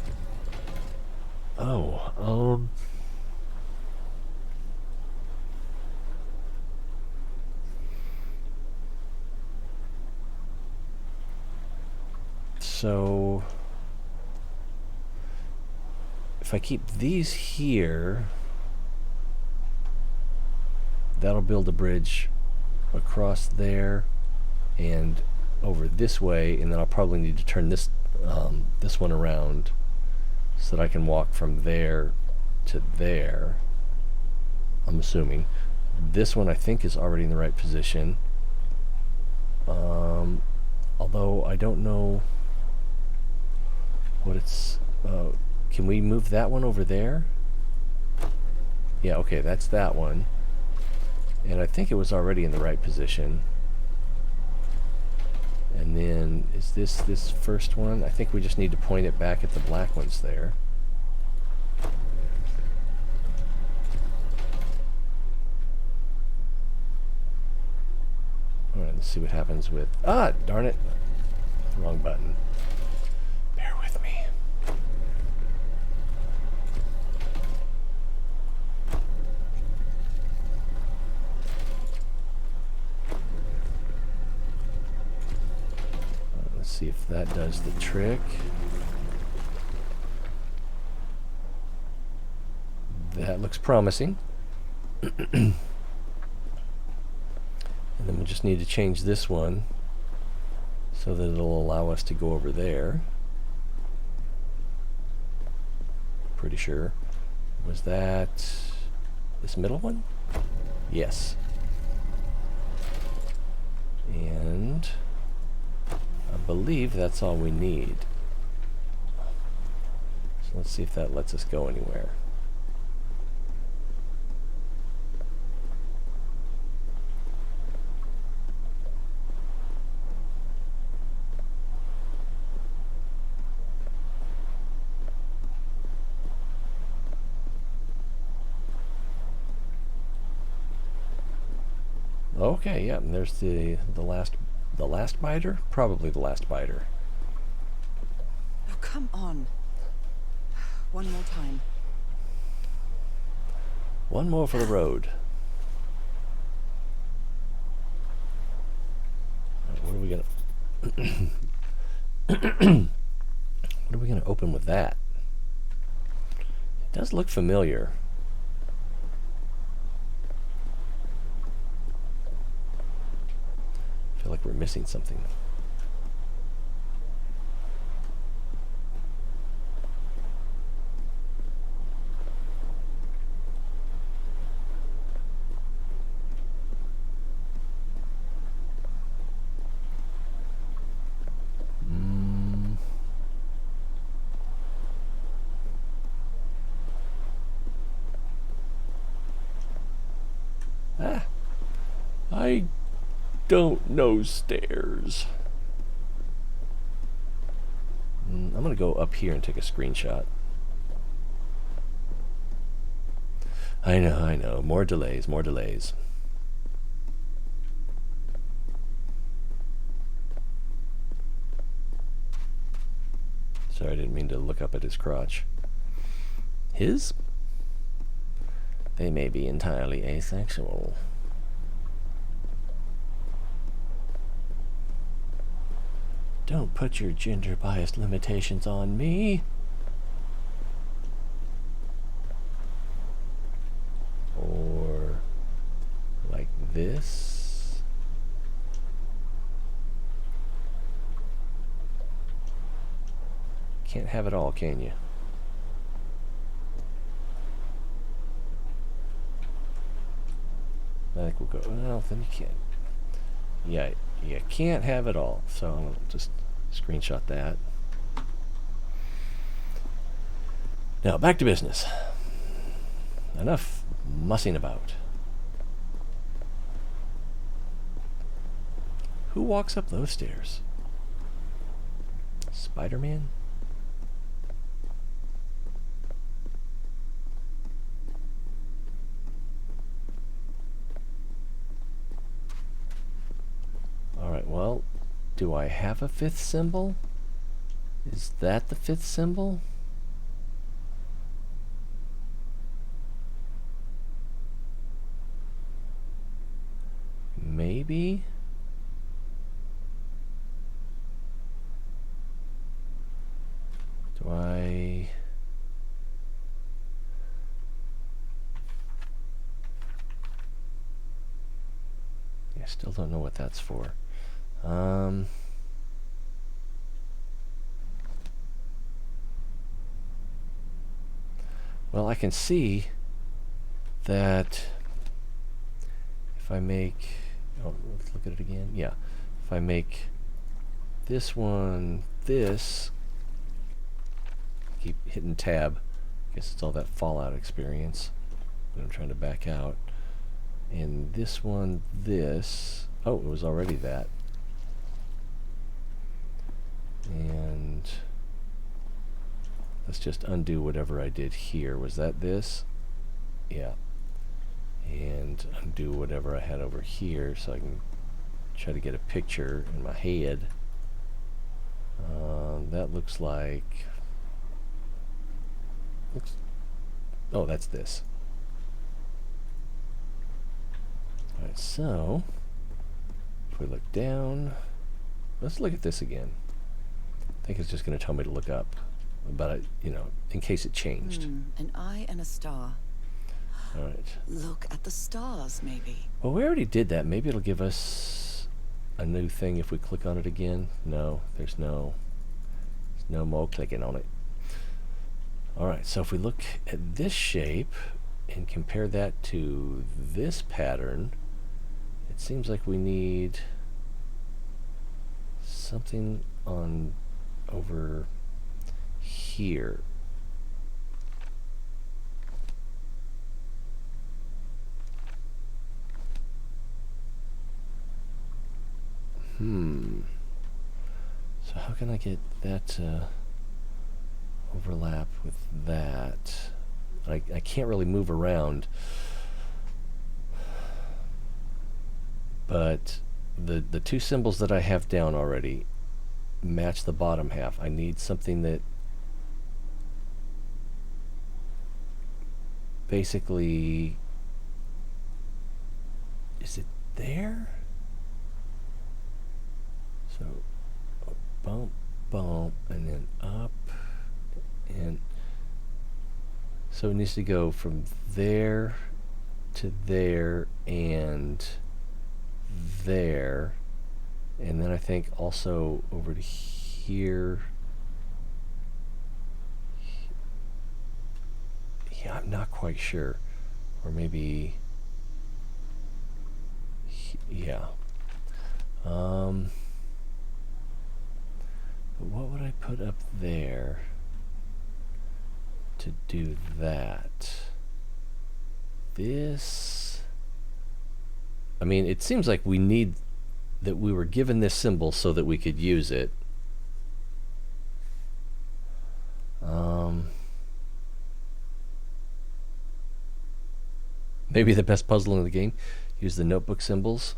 so if I keep these here, that'll build a bridge across there and over this way, and then I'll probably need to turn this this one around so that I can walk from there to there. I'm assuming this one I think is already in the right position, although I don't know what it's can we move that one over there? Yeah, okay, that's that one. And I think it was already in the right position. And then, is this first one? I think we just need to point it back at the black ones there. Alright, let's see what happens with... Ah, darn it! Wrong button. Bear with me. See if that does the trick. That looks promising. And then we'll just need to change this one so that it'll allow us to go over there. Pretty sure. Was that this middle one? Yes. And I believe that's all we need. So let's see if that lets us go anywhere. Okay, yeah, and there's the last biter? Probably the last biter. Oh, come on. One more time. One more for the road. Right, what are we gonna what are we gonna open with that? It does look familiar. I feel like we're missing something. I don't know stairs. I'm gonna go up here and take a screenshot. I know. More delays, more delays. Sorry, I didn't mean to look up at his crotch. His? They may be entirely asexual. Don't put your gender-biased limitations on me. Or like this. Can't have it all, can you? I think we'll go, well, then you can't. Yeah, you can't have it all. So I'll just screenshot that. Now, back to business. Enough mussing about. Who walks up those stairs? Spider-Man? Alright, well, do I have a fifth symbol? Is that the fifth symbol? Maybe? Do I... I still don't know what that's for. Well, I can see that if I make... Oh, let's look at it again. Yeah. If I make this one this... Keep hitting tab. I guess it's all that Fallout experience. But I'm trying to back out. And this one this... Oh, it was already that. And... let's just undo whatever I did here. Was that this? Yeah. And undo whatever I had over here so I can try to get a picture in my head. That looks like... oh, that's this. Alright, so... if we look down... let's look at this again. I think it's just going to tell me to look up. But, you know, in case it changed. An eye and a star. Alright. Look at the stars, maybe. Well, we already did that. Maybe it'll give us a new thing if we click on it again. No, there's no more clicking on it. Alright, so if we look at this shape and compare that to this pattern, it seems like we need something on over here. So how can I get that to overlap with that? I can't really move around, but the two symbols that I have down already match the bottom half. I need something that basically... is it there? So bump, bump, and then up, and so it needs to go from there to there and there, and then I think also over to here. Yeah, I'm not quite sure. Or maybe... yeah. What would I put up there to do that? This... I mean, it seems like we need... that we were given this symbol so that we could use it. Maybe the best puzzle in the game. Use the notebook symbols.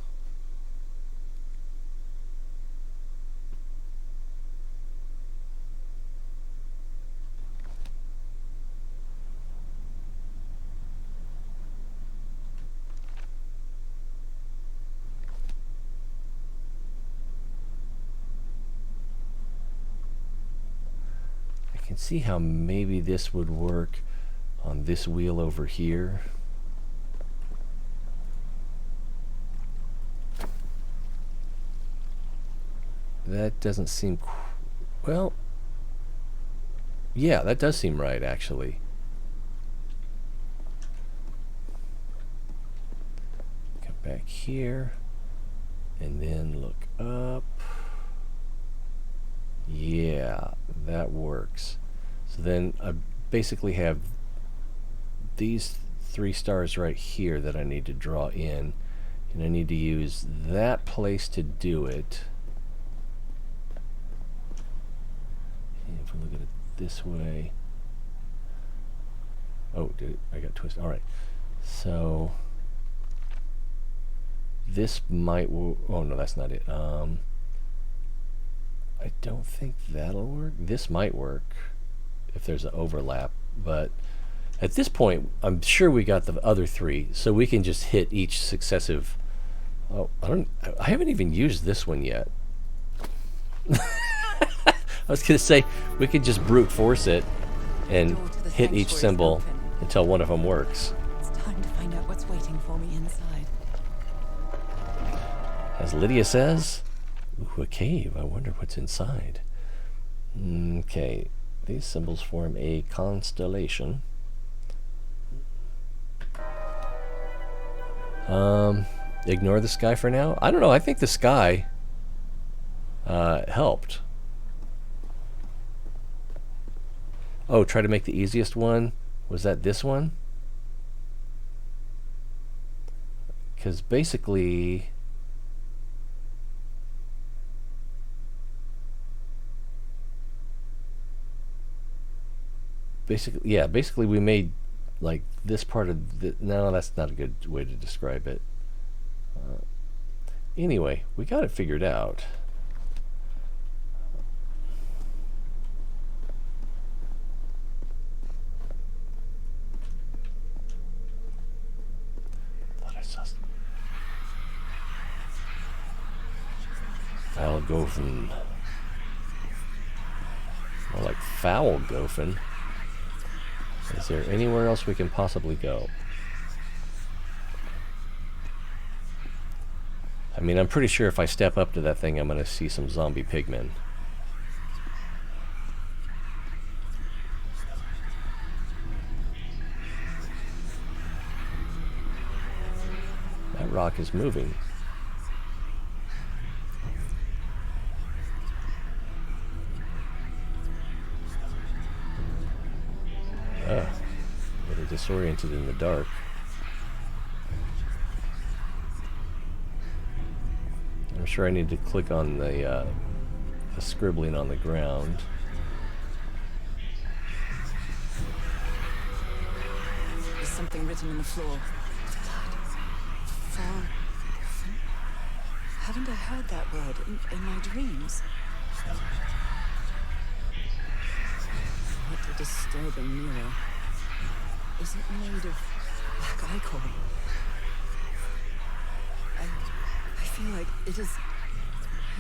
I can see how maybe this would work on this wheel over here. That doesn't seem... well, Yeah, that does seem right, actually. Come back here. And then look up. Yeah, that works. So then I basically have these 3 stars right here that I need to draw in. And I need to use that place to do it. And if we look at it this way. Oh, I got twisted. Alright. So this might... Oh, no, that's not it. I don't think that'll work. This might work if there's an overlap. But at this point, I'm sure we got the other 3. So we can just hit each successive... Oh, I haven't even used this one yet. I was going to say, we could just brute force it and hit each symbol until one of them works. It's time to find out what's waiting for me inside. As Lydia says, ooh, a cave. I wonder what's inside. Okay, these symbols form a constellation. Ignore the sky for now. I don't know. I think the sky helped. Oh, try to make the easiest one. Was that this one? Because basically... Basically we made like this part of the... No, that's not a good way to describe it. Anyway, we got it figured out. Thought I saw foul gofen. More like foul gofen. Is there anywhere else we can possibly go? I mean, I'm pretty sure if I step up to that thing, I'm going to see some zombie pigmen. That rock is moving. A little disoriented in the dark. I'm sure I need to click on the scribbling on the ground. There's something written on the floor. Blood. Haven't I heard that word in my dreams? What a disturbing mirror. Is it made of black ichor? I feel like it is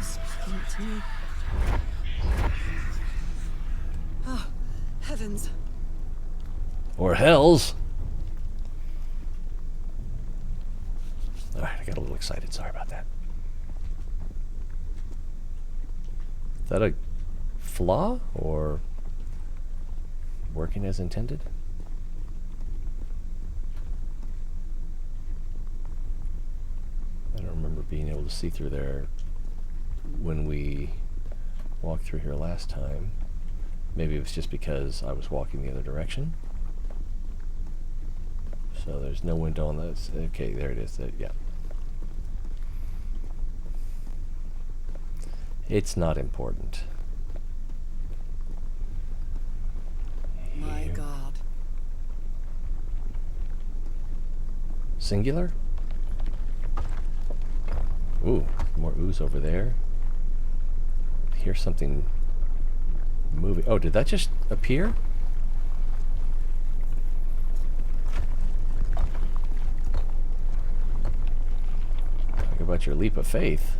speaking to me. Oh, heavens. Or hells. Alright, I got a little excited. Sorry about that. Is that a flaw or working as intended? I don't remember being able to see through there when we walked through here last time. Maybe it was just because I was walking the other direction. So there's no window on this. Okay, there it is. Yeah. It's not important. My God. Singular? Ooh, more ooze over there. Here's something moving. Oh, did that just appear? Talk about your leap of faith.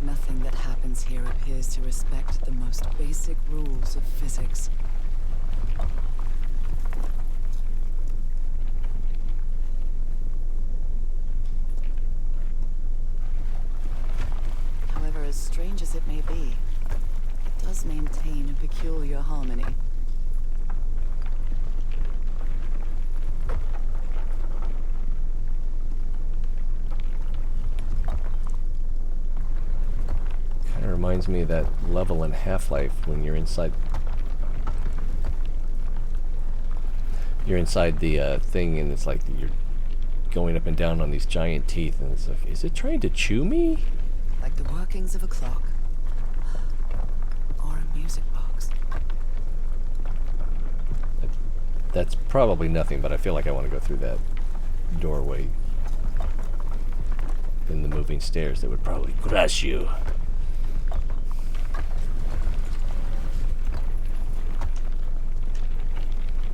Nothing that happens here appears to respect the most basic rules of physics. However, as strange as it may be, it does does maintain a peculiar harmony. Kind of reminds me of that level in Half-Life when you're inside. You're inside the thing, and it's like you're going up and down on these giant teeth, and it's like, is it trying to chew me? Like the workings of a clock. Or a music box. That's probably nothing, but I feel like I want to go through that doorway in the moving stairs that would probably crush you.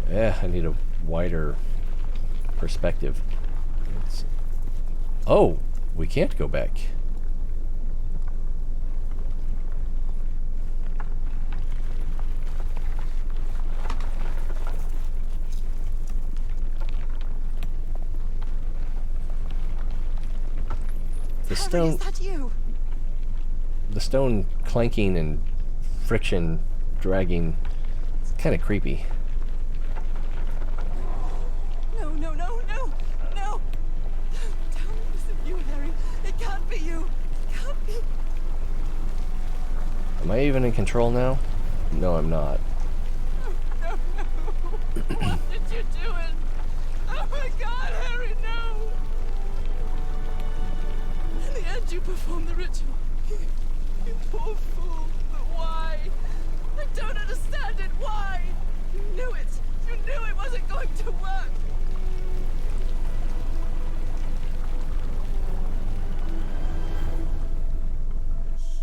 Yeah, I need a wider perspective. Oh, we can't go back. The stone. Harry, is that you? The stone clanking and friction dragging. It's kind of creepy. No, no, no, no, no! Tell me this is you, Harry. It can't be you. It can't be. Am I even in control now? No, I'm not. No, no. What did you do it? Oh my God, Harry, no! In the end, you performed the ritual. You poor fool. But why? I don't understand it. Why? You knew it. You knew it wasn't going to work.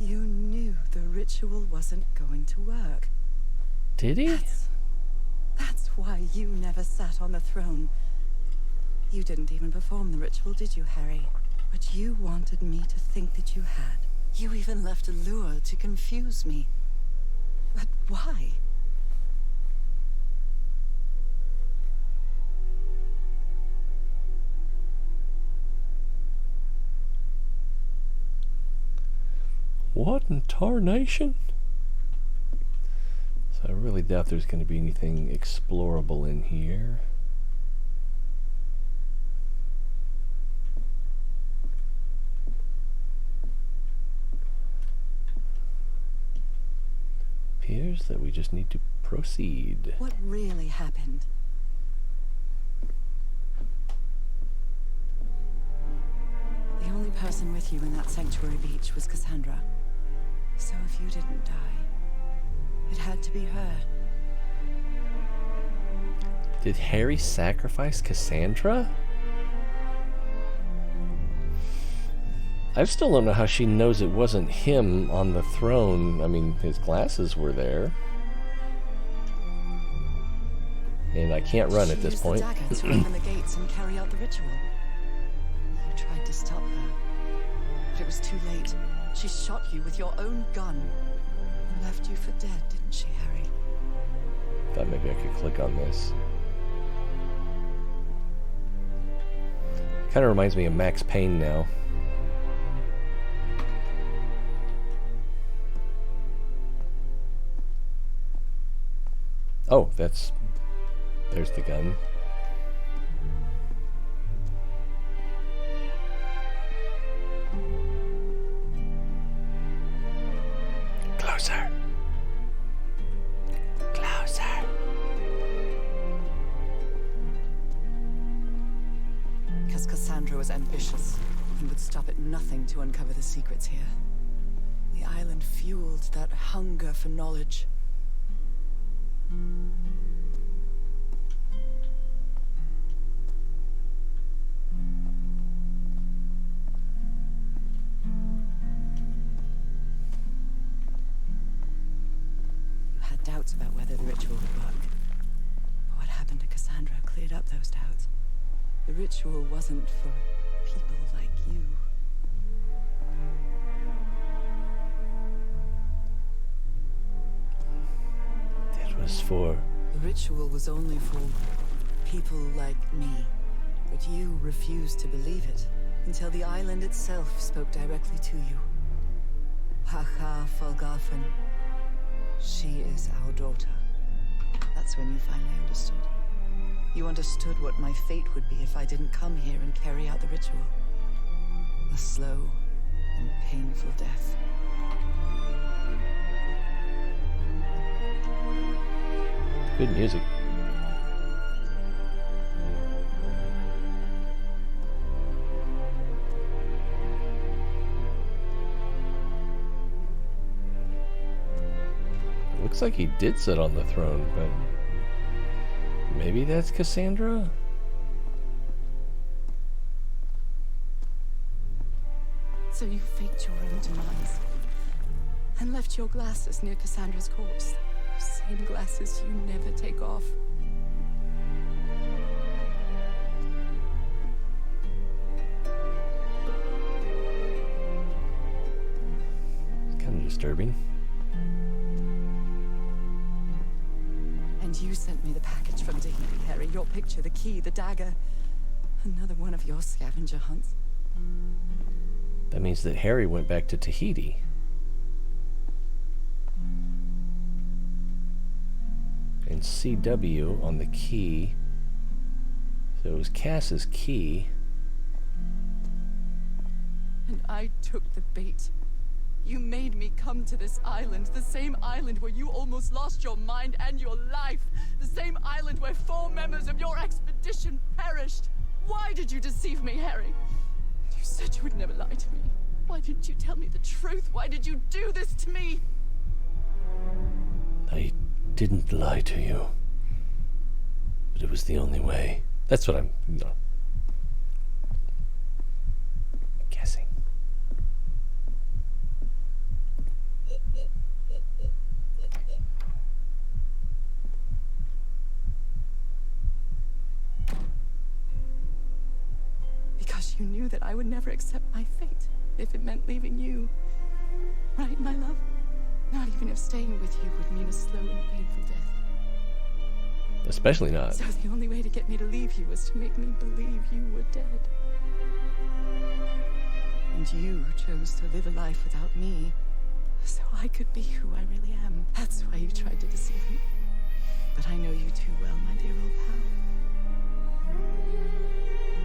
You knew the ritual wasn't going to work. Did he? That's why you never sat on the throne. You didn't even perform the ritual, did you, Harry? But you wanted me to think that you had. You even left a lure to confuse me. But why? What in tarnation? So I really doubt there's going to be anything explorable in here. Appears that we just need to proceed. What really happened? The only person with you in that sanctuary beach was Cassandra. So if you didn't die, it had to be her. Did Harry sacrifice Cassandra? I still don't know how she knows it wasn't him on the throne. I mean, his glasses were there. And I can't run at this point. She used the dagger to open the gates and carry out the ritual. You tried to stop her, but it was too late. She shot you with your own gun and left you for dead, didn't she, Harry? Thought maybe I could click on this. Kind of reminds me of Max Payne now. Oh, there's the gun. Closer. Closer. Because Cassandra was ambitious and would stop at nothing to uncover the secrets here. The island fueled that hunger for knowledge. You had doubts about whether the ritual would work. But what happened to Cassandra cleared up those doubts. The ritual wasn't for people like you. For the ritual was only for people like me, but you refused to believe it until the island itself spoke directly to you. Haha, Falgafen. She is our daughter. That's when you finally understood. You understood what my fate would be if I didn't come here and carry out the ritual. A slow and painful death. Good music. Looks like he did sit on the throne, but maybe that's Cassandra? So you faked your own demise and left your glasses near Cassandra's corpse. The same glasses you never take off. It's kind of disturbing. And you sent me the package from Tahiti, Harry. Your picture, the key, the dagger. Another one of your scavenger hunts. That means that Harry went back to Tahiti. And CW on the key. So it was Cass's key. And I took the bait. You made me come to this island, the same island where you almost lost your mind and your life, the same island where 4 members of your expedition perished. Why did you deceive me, Harry? You said you would never lie to me. Why didn't you tell me the truth? Why did you do this to me? I didn't lie to you, but it was the only way. That's what I'm guessing. Because you knew that I would never accept my fate if it meant leaving you. Right, my love? Not even if staying with you would mean a slow and painful death. Especially not. So the only way to get me to leave you was to make me believe you were dead. And you chose to live a life without me, so I could be who I really am. That's why you tried to deceive me. But I know you too well, my dear old pal.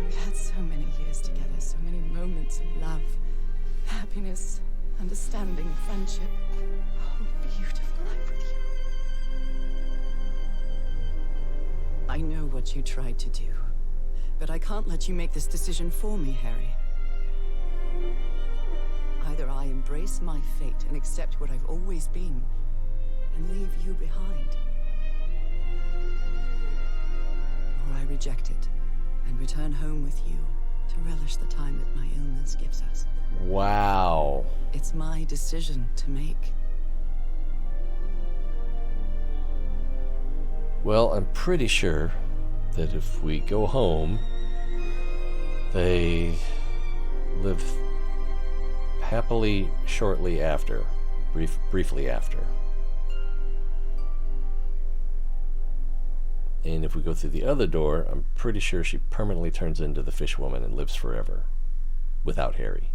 We had so many years together, so many moments of love, happiness, understanding, friendship. Oh, beautiful life with you. I know what you tried to do, but I can't let you make this decision for me, Harry. Either I embrace my fate and accept what I've always been, and leave you behind, or I reject it and return home with you to relish the time that my illness gives us. Wow. It's my decision to make. Well, I'm pretty sure that if we go home, they live happily shortly after, briefly after. And if we go through the other door, I'm pretty sure she permanently turns into the fish woman and lives forever without Harry.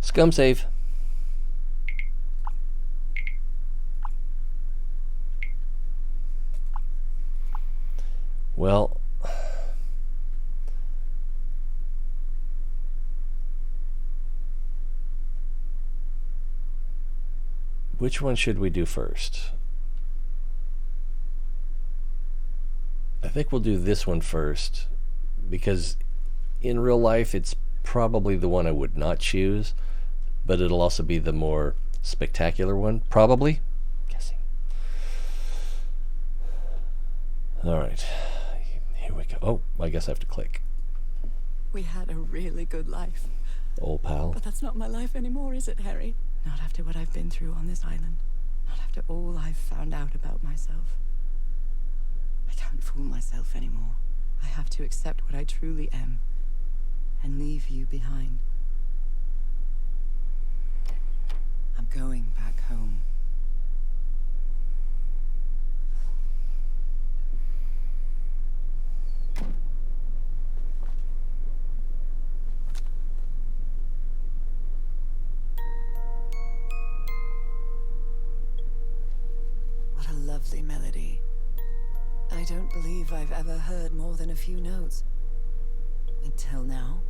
Scum save. Well, which one should we do first? I think we'll do this one first, because in real life it's probably the one I would not choose, but it'll also be the more spectacular one, probably. Guessing. Alright, here we go. Oh, I guess I have to click. We had a really good life. Old pal. But that's not my life anymore, is it, Harry? Not after what I've been through on this island. Not after all I've found out about myself. I can't fool myself anymore. I have to accept what I truly am and leave you behind. I'm going back home. don't believe I've ever heard more than a few notes. Until now.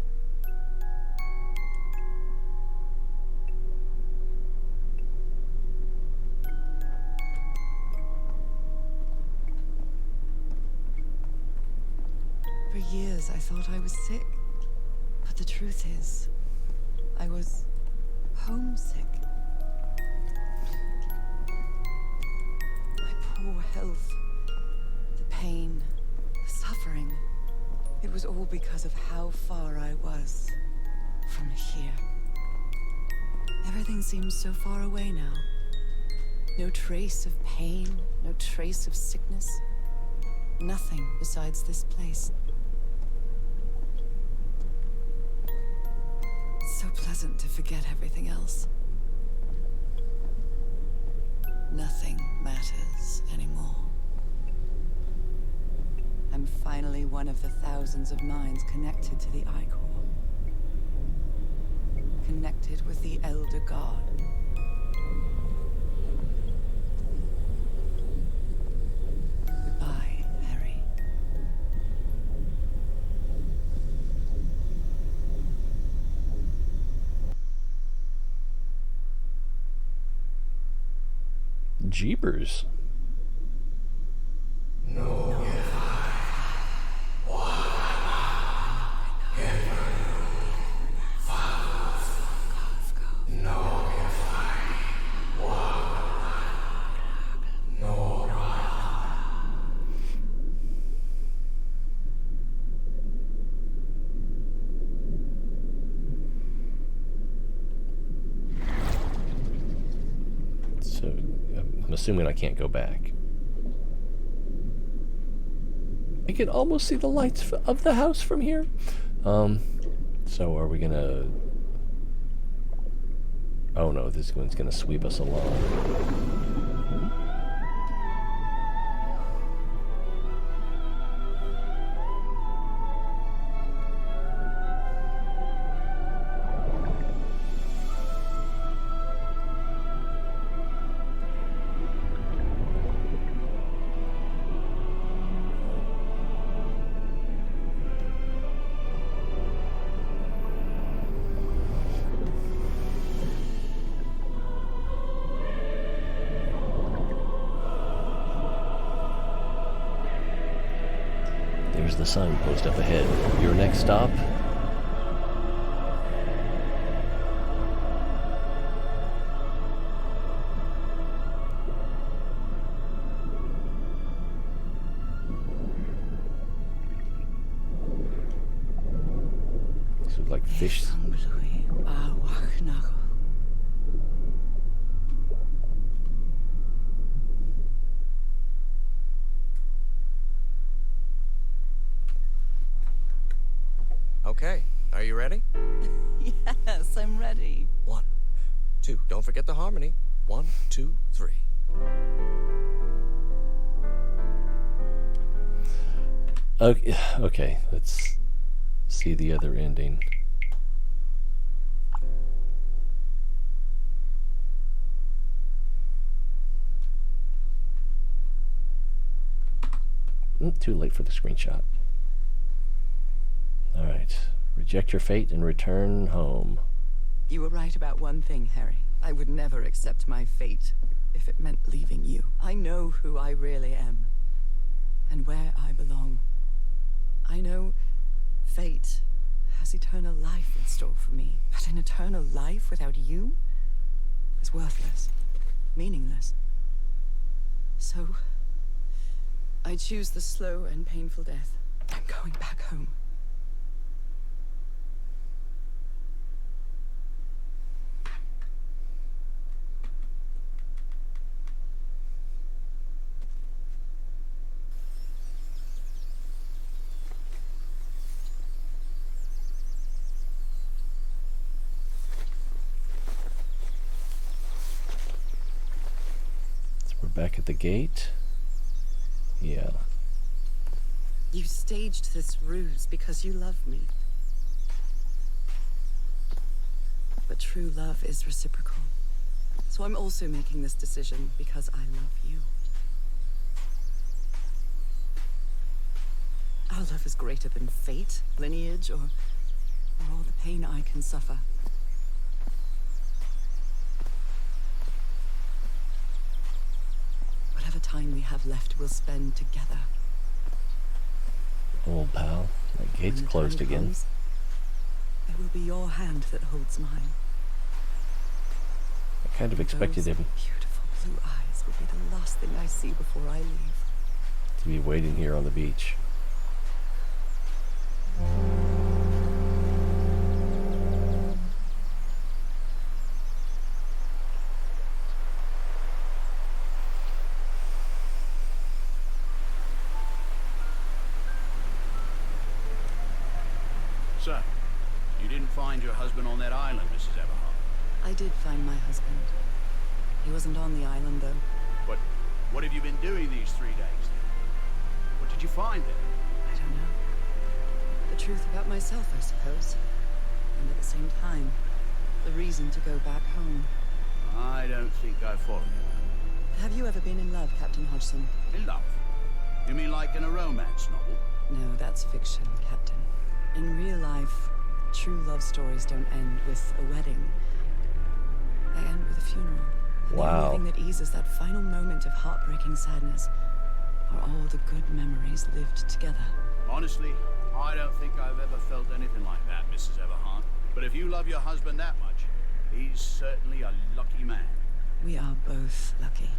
For years I thought I was sick. But the truth is, I was homesick. My poor health, the pain, the suffering. It was all because of how far I was from here. Everything seems so far away now. No trace of pain, no trace of sickness. Nothing besides this place. It's so pleasant to forget everything else. Nothing matters anymore. I'm finally one of the thousands of minds connected to the Icor. Connected with the Elder God. Goodbye, Harry. Jeepers. So, I'm assuming I can't go back. I can almost see the lights of the house from here. So are we gonna... Oh no, this one's gonna sweep us along. There's the signpost up ahead. Your next stop? These look like fish. Okay, are you ready? Yes, I'm ready. 1, 2, don't forget the harmony. 1, 2, 3. Okay, let's see the other ending. Too late for the screenshot. Alright. Reject your fate and return home. You were right about one thing, Harry. I would never accept my fate if it meant leaving you. I know who I really am and where I belong. I know fate has eternal life in store for me, but an eternal life without you is worthless, meaningless. So, I choose the slow and painful death. I'm going back home. Back at the gate. Yeah. You staged this ruse because you love me. But true love is reciprocal. So I'm also making this decision because I love you. is greater than fate, lineage, or all the pain I can suffer. Whatever time we have left, we'll spend together. Old pal, that gate's When the closed time again. comes, it will be your hand that holds mine. I kind of expected Those him beautiful blue eyes will be the last thing I see before I leave. to be waiting here on the beach. So, you didn't find your husband on that island, Mrs. Everhart? I did find my husband. He wasn't on the island, though. But what have you been doing these 3 days then? What did you find there? I don't know. The truth about myself, I suppose. And at the same time, the reason to go back home. I don't think I follow you. Have you ever been in love, Captain Hodgson? In love? You mean like in a romance novel? No, that's fiction, Captain. In real life, true love stories don't end with a wedding. They end with a funeral. And Wow. the only thing that eases that final moment of heartbreaking sadness are all the good memories lived together. Honestly, I don't think I've ever felt anything like that, Mrs. Everhart. But if you love your husband that much, he's certainly a lucky man. We are both lucky.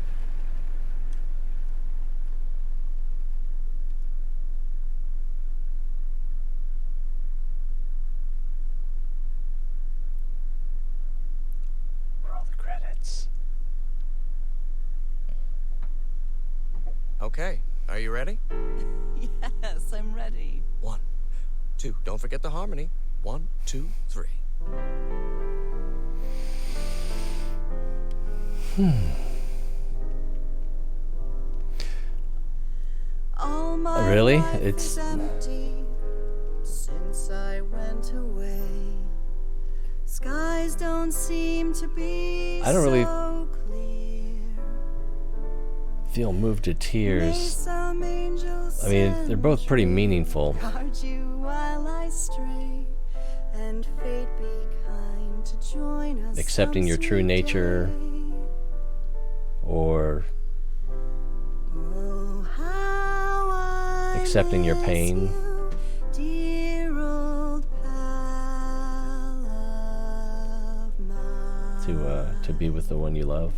Roll the credits. Okay, are you ready? Yes, I'm ready. 1, 2. Don't forget the harmony. 1, 2, 3. All my Really? life It's- is empty since I went away. Skies don't seem to be I don't really so clear. feel moved to May tears. some angel I mean, they're both pretty meaningful. guard you while I stray, and fate be kind to join us. Accepting some your true sweet nature. day. Or Oh, how I accepting your miss pain. you, dear old pal of mine. To be with the one you love.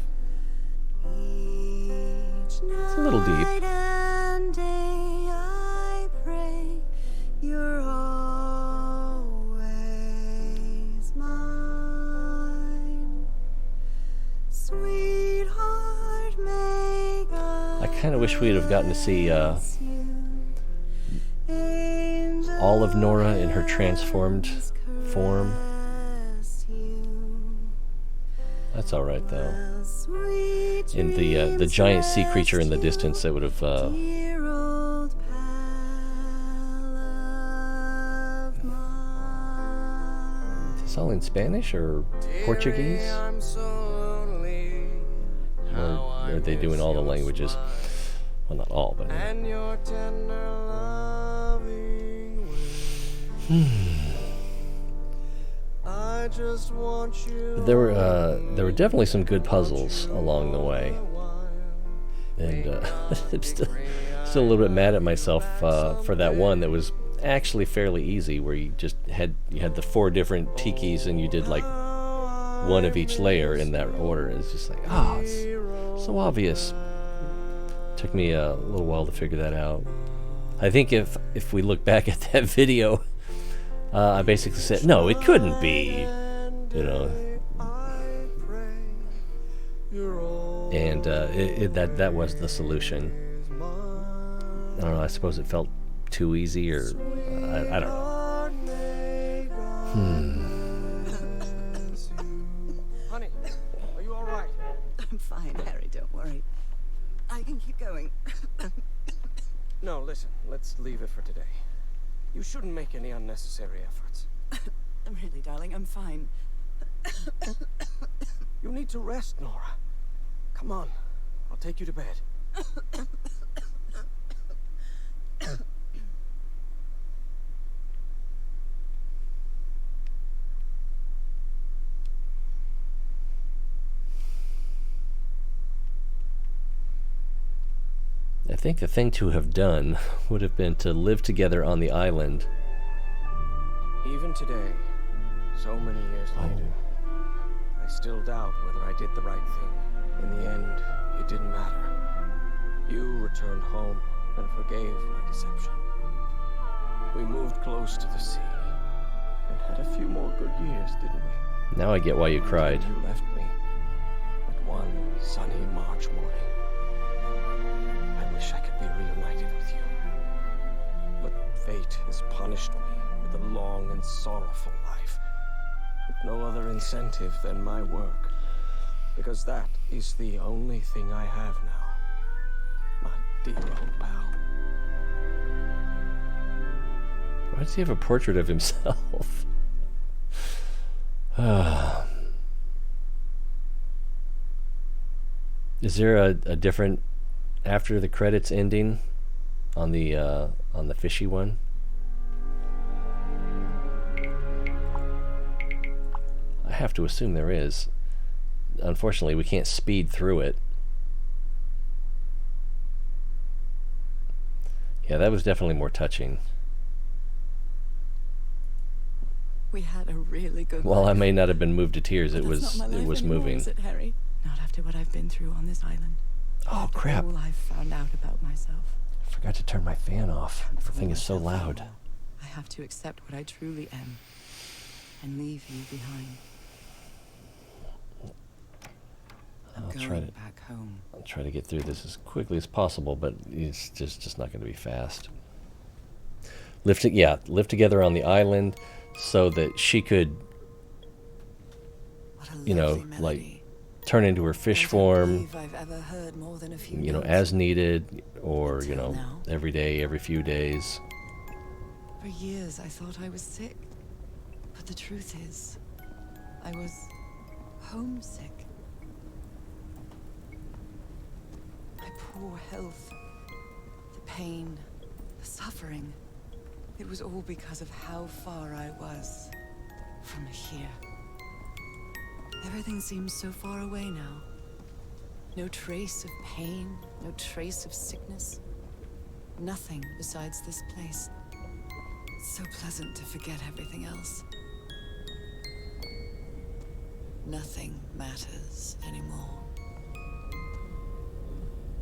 Each It's a little deep. night and day I pray you're always mine. Sweetheart, may God I kind of wish we'd have gotten to see bless you. Angels all of Norah in her transformed form. caress you. That's all right though. While sweet In the dreams giant sea rest creature in the you, distance that would have dear old pal of mine. it's all in Spanish or Portuguese, I'm so lonely. or are they doing all the languages? Well, not all, but And your tender loving ways. I just want you. there were definitely some good puzzles along the way, and I'm still a little bit mad at myself for that one that was actually fairly easy, where you had the 4 different tikis and you did like one of each layer in that order. It's just like, it's so obvious. Took me a little while to figure that out. I think if we look back at that video, I basically said, no, it couldn't be, you know. And that was the solution. I don't know, I suppose it felt too easy, or I don't know. Honey, are you all right? I'm fine, Harry, don't worry. I can keep going. No, listen. Let's leave it for today. You shouldn't make any unnecessary efforts. Really, darling, I'm fine. You need to rest, Nora. Come on. I'll take you to bed. think the thing to have done would have been to live together on the island. Even today, so many years later, I still doubt whether I did the right thing. In the end, it didn't matter. You returned home and forgave my deception. We moved close to the sea and had a few more good years, didn't we? Now I get why you cried. You left me at one sunny March morning. I wish I could be reunited with you. But fate has punished me with a long and sorrowful life, with no other incentive than my work. Because that is the only thing I have now, my dear old pal. Why does he have a portrait of himself? Is there a different after the credits ending on the fishy one? I have to assume there is. Unfortunately, we can't speed through it. Yeah, that was definitely more touching. We had a really good While I life. may not have been moved to tears, But it that's was not my it life was anymore, moving. is it, Harry? Not after what I've been through on this island. Oh After crap! all I've found out about myself. I forgot to turn my fan off. The Fool thing is so myself loud. anymore. I have to accept what I truly am and leave you behind. I'm I'll going try to back home. I'll try to get through this as quickly as possible, but it's just not going to be fast. Live together on the island, so that she could, What a you know, lovely melody. like turn into her fish I don't form, believe I've ever heard more than a few you know, notes. as needed, or you Until know, now. every day, every few days. For years I thought I was sick. But the truth is, I was homesick. My poor health, the pain, the suffering. It was all because of how far I was from here. Everything seems so far away now. No trace of pain, no trace of sickness. Nothing besides this place. It's so pleasant to forget everything else. Nothing matters anymore.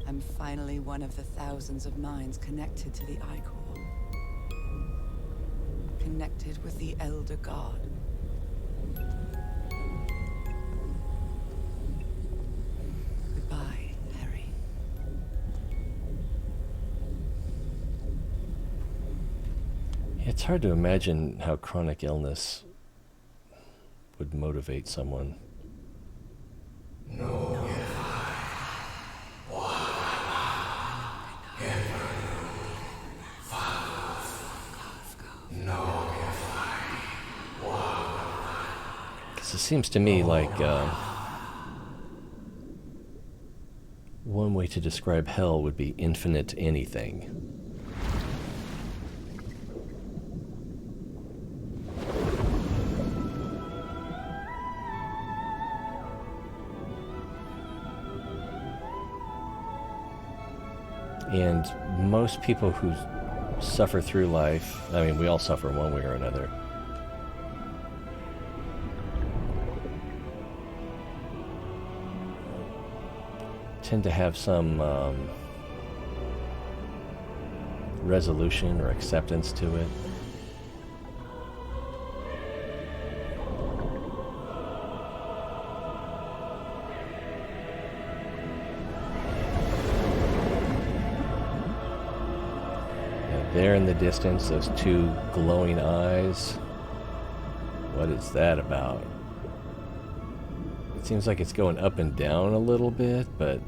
I'm finally one of the thousands of minds connected to the Ichor. Connected with the Elder God. Goodbye, Harry. It's hard to imagine how chronic illness would motivate someone. Because it seems to me like one way to describe hell would be infinite anything. And most people who suffer through life, I mean, we all suffer one way or another. Tend to have some resolution or acceptance to it. There in the distance, those two glowing eyes. What is that about? It seems like it's going up and down a little bit, but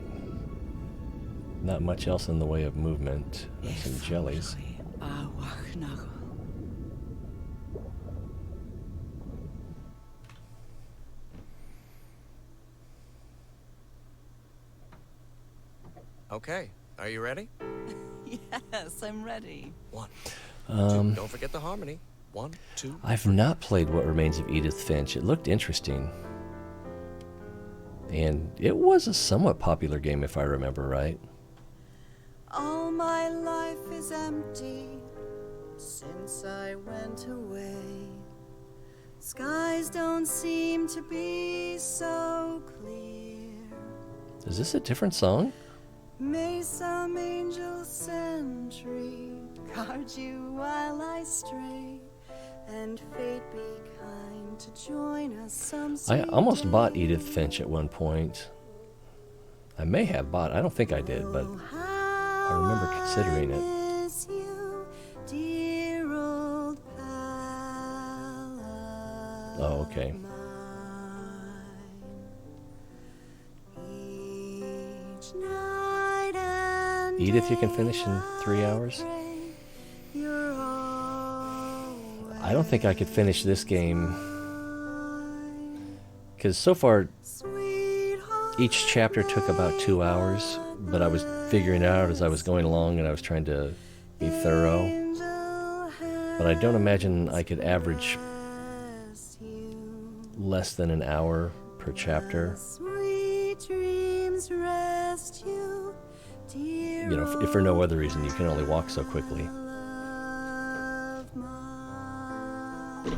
not much else in the way of movement. There's some jellies. Okay, are you ready? Yes, I'm ready. 1, 2, don't forget the harmony. 1, 2. I've not played What Remains of Edith Finch. It looked interesting. And it was a somewhat popular game, if I remember right. All all my life is empty since I went away. Skies don't seem to be so clear. Is this a different song? May some angel sentry guard you while I stray, and fate be kind to join us some I sweet almost bought day. Edith Finch at one point. I may have bought, I don't think I did, but I remember considering it. Miss you, dear old pal of Oh, okay. mine. Each night and Edith, you can day finish in 3 hours? I pray you're always I don't think I could finish this game, because so far sweetheart. each chapter took about 2 hours, but I was figuring it out as I was going along and I was trying to be thorough. But I don't imagine I could average less than an hour per chapter. Sweet dreams rest you, dear You know, if for no other reason, you can only walk so quickly. of mine.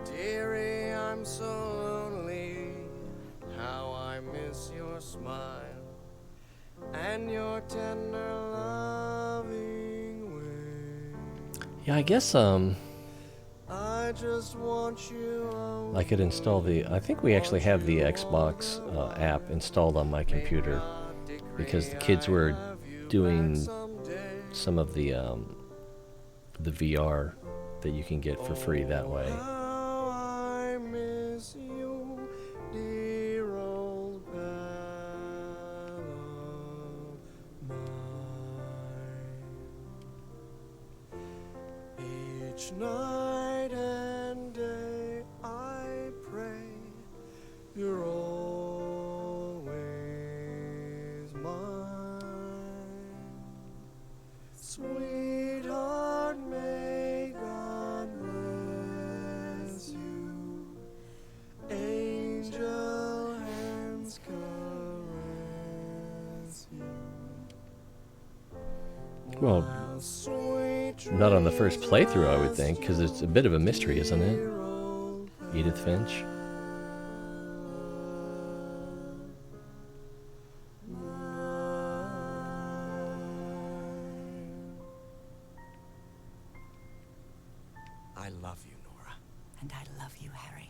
Dearie, I'm so lonely. How I miss your smile and your tender loving way. Yeah, I guess I just want you always. I could install the. I think we actually have the Xbox app installed on my computer because the kids were doing some of the VR that you can get for free that way. How I miss you, dear old pal of mine. Each night and day I pray you're always mine. Sweetheart, may God bless you. Angel hands caress you. Well, While sweet not on the first playthrough, I would think, because it's a bit of a mystery, isn't it? dear old Edith Finch. I love you, Nora. And I love you, Harry.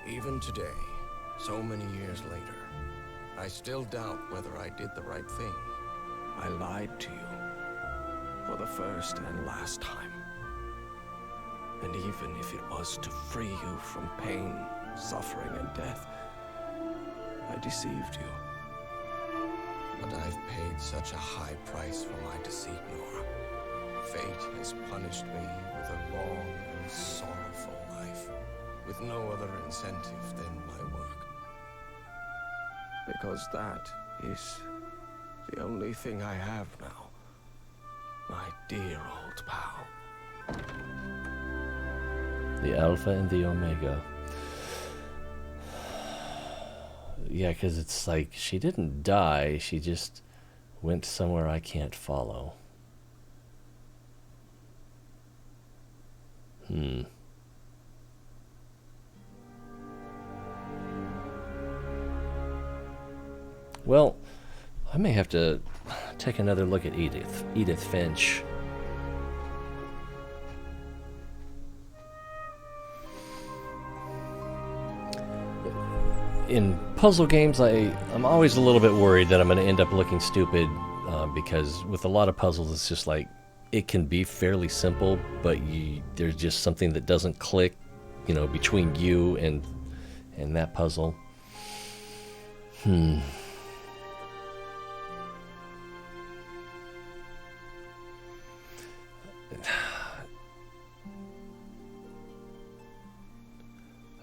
Even today, so many years later, I still doubt whether I did the right thing. I lied to you for the first and last time. And even if it was to free you from pain, suffering, and death, I deceived you. But I've paid such a high price for my deceit, Norah. Fate has punished me with a long and sorrowful life, with no other incentive than my work. Because that is the only thing I have now. My dear old pal. The Alpha and the Omega. Yeah, because it's like she didn't die, she just went somewhere I can't follow. Well, I may have to take another look at Edith Finch. In puzzle games, I'm always a little bit worried that I'm going to end up looking stupid because with a lot of puzzles, it's just like it can be fairly simple, but there's just something that doesn't click, you know, between you and that puzzle.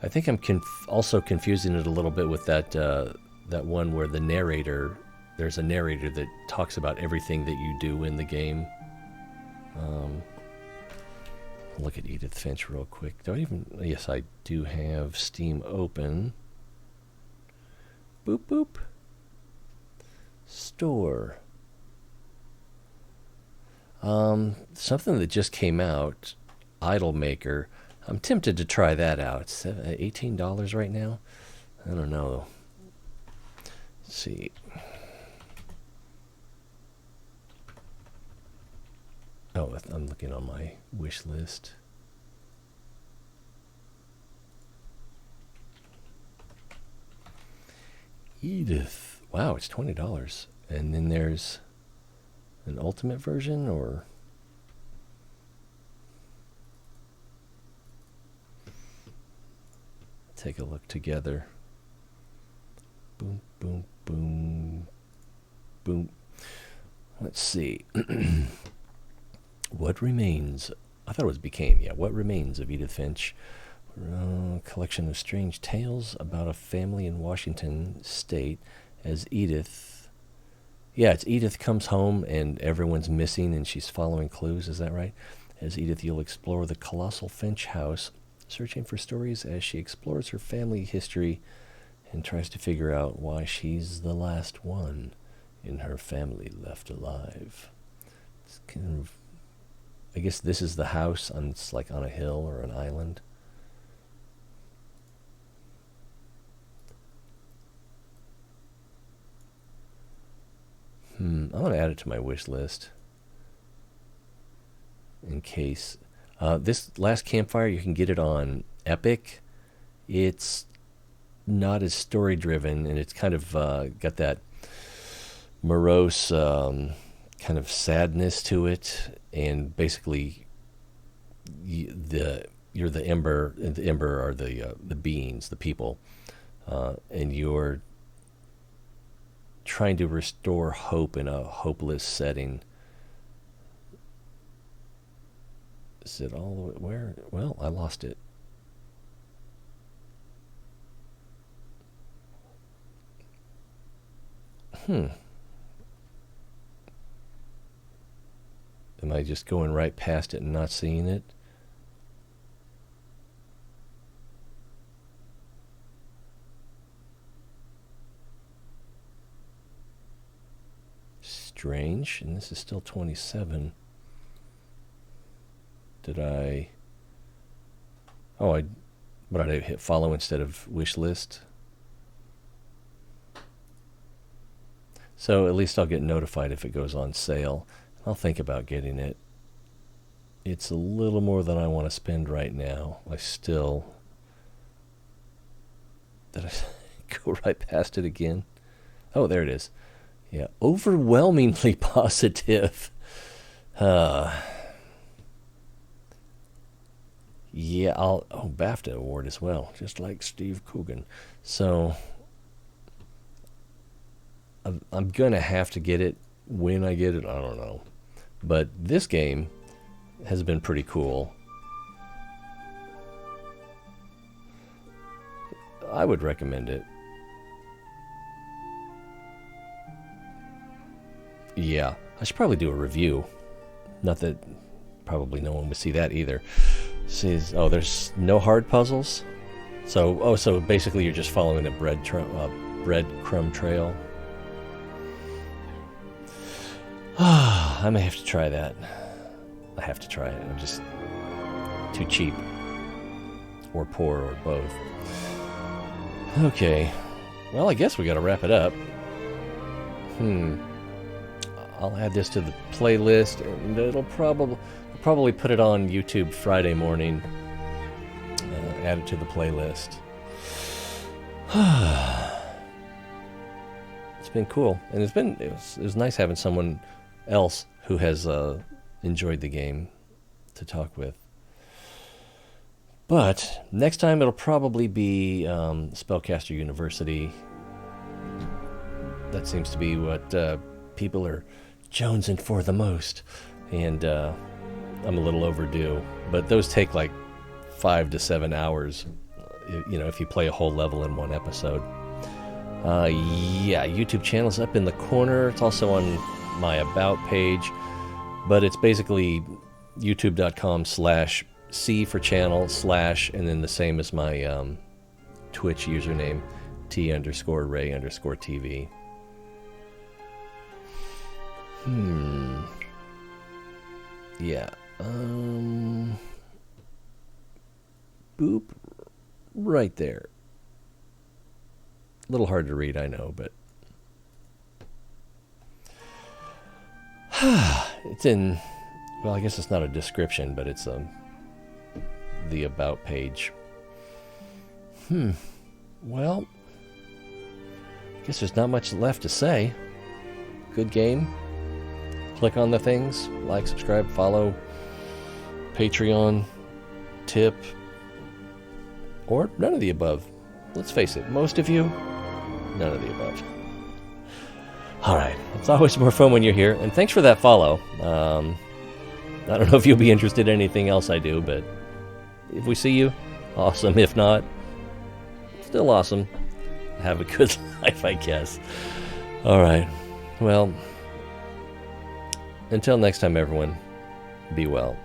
I think I'm also confusing it a little bit with that one where there's a narrator that talks about everything that you do in the game. look at Edith Finch real quick. Do I even... Yes, I do have Steam open. Boop, boop. Store. Something that just came out, Idolmaker. I'm tempted to try that out. It's $18 right now. I don't know. Let's see. Oh, I'm looking on my wish list. Edith. Wow, it's $20. And then there's an ultimate version, or... Take a look together. Boom, boom, boom, boom. Let's see. What remains? I thought it was became. Yeah, what remains of Edith Finch? Collection of strange tales about a family in Washington State as Edith. Yeah, it's Edith comes home and everyone's missing and she's following clues. Is that right? As Edith, you'll explore the colossal Finch house, searching for stories as she explores her family history and tries to figure out why she's the last one in her family left alive. It's kind of, I guess this is the house, it's like on a hill or an island. I'm going to add it to my wish list in case. This last campfire, you can get it on Epic. It's not as story driven, and it's kind of got that morose kind of sadness to it. And basically, you're the ember, and the ember are the beings, the people, and you're trying to restore hope in a hopeless setting. Is it all the way where? Well, I lost it. Am I just going right past it and not seeing it? Strange, and this is still 27. Did I... Oh, what did I hit follow instead of wish list? So at least I'll get notified if it goes on sale. I'll think about getting it. It's a little more than I want to spend right now. I still... Did I go right past it again? Oh, there it is. Yeah, overwhelmingly positive. Yeah, BAFTA award as well, just like Steve Coogan. So I'm gonna have to get it. When I get it, I don't know. But this game has been pretty cool. I would recommend it. Yeah, I should probably do a review. Not that probably no one would see that either. Oh, there's no hard puzzles. So basically you're just following a breadcrumb trail. I may have to try that. I have to try it. I'm just too cheap, or poor, or both. Okay. Well, I guess we got to wrap it up. I'll add this to the playlist, and it'll probably put it on YouTube Friday morning. Add it to the playlist. It's been cool, and it was nice having someone else who has enjoyed the game to talk with. But next time it'll probably be Spellcaster University. That seems to be what people are jonesing for the most, and I'm a little overdue. But those take like 5 to 7 hours, if you play a whole level in one episode. Yeah, YouTube channel's up in the corner. It's also on my About page, but it's basically youtube.com/ C for channel, / and then the same as my Twitch username, T_Ray_TV. Yeah. Boop. Right there. A little hard to read, I know, but it's in, well, I guess it's not a description, but it's the about page. Well, I guess there's not much left to say. Good game. Click on the things, like, subscribe, follow, Patreon, tip, or none of the above. Let's face it, most of you, none of the above. Alright, it's always more fun when you're here, and thanks for that follow. I don't know if you'll be interested in anything else I do, but if we see you, awesome. If not, still awesome. Have a good life, I guess. Alright, well, until next time, everyone, be well.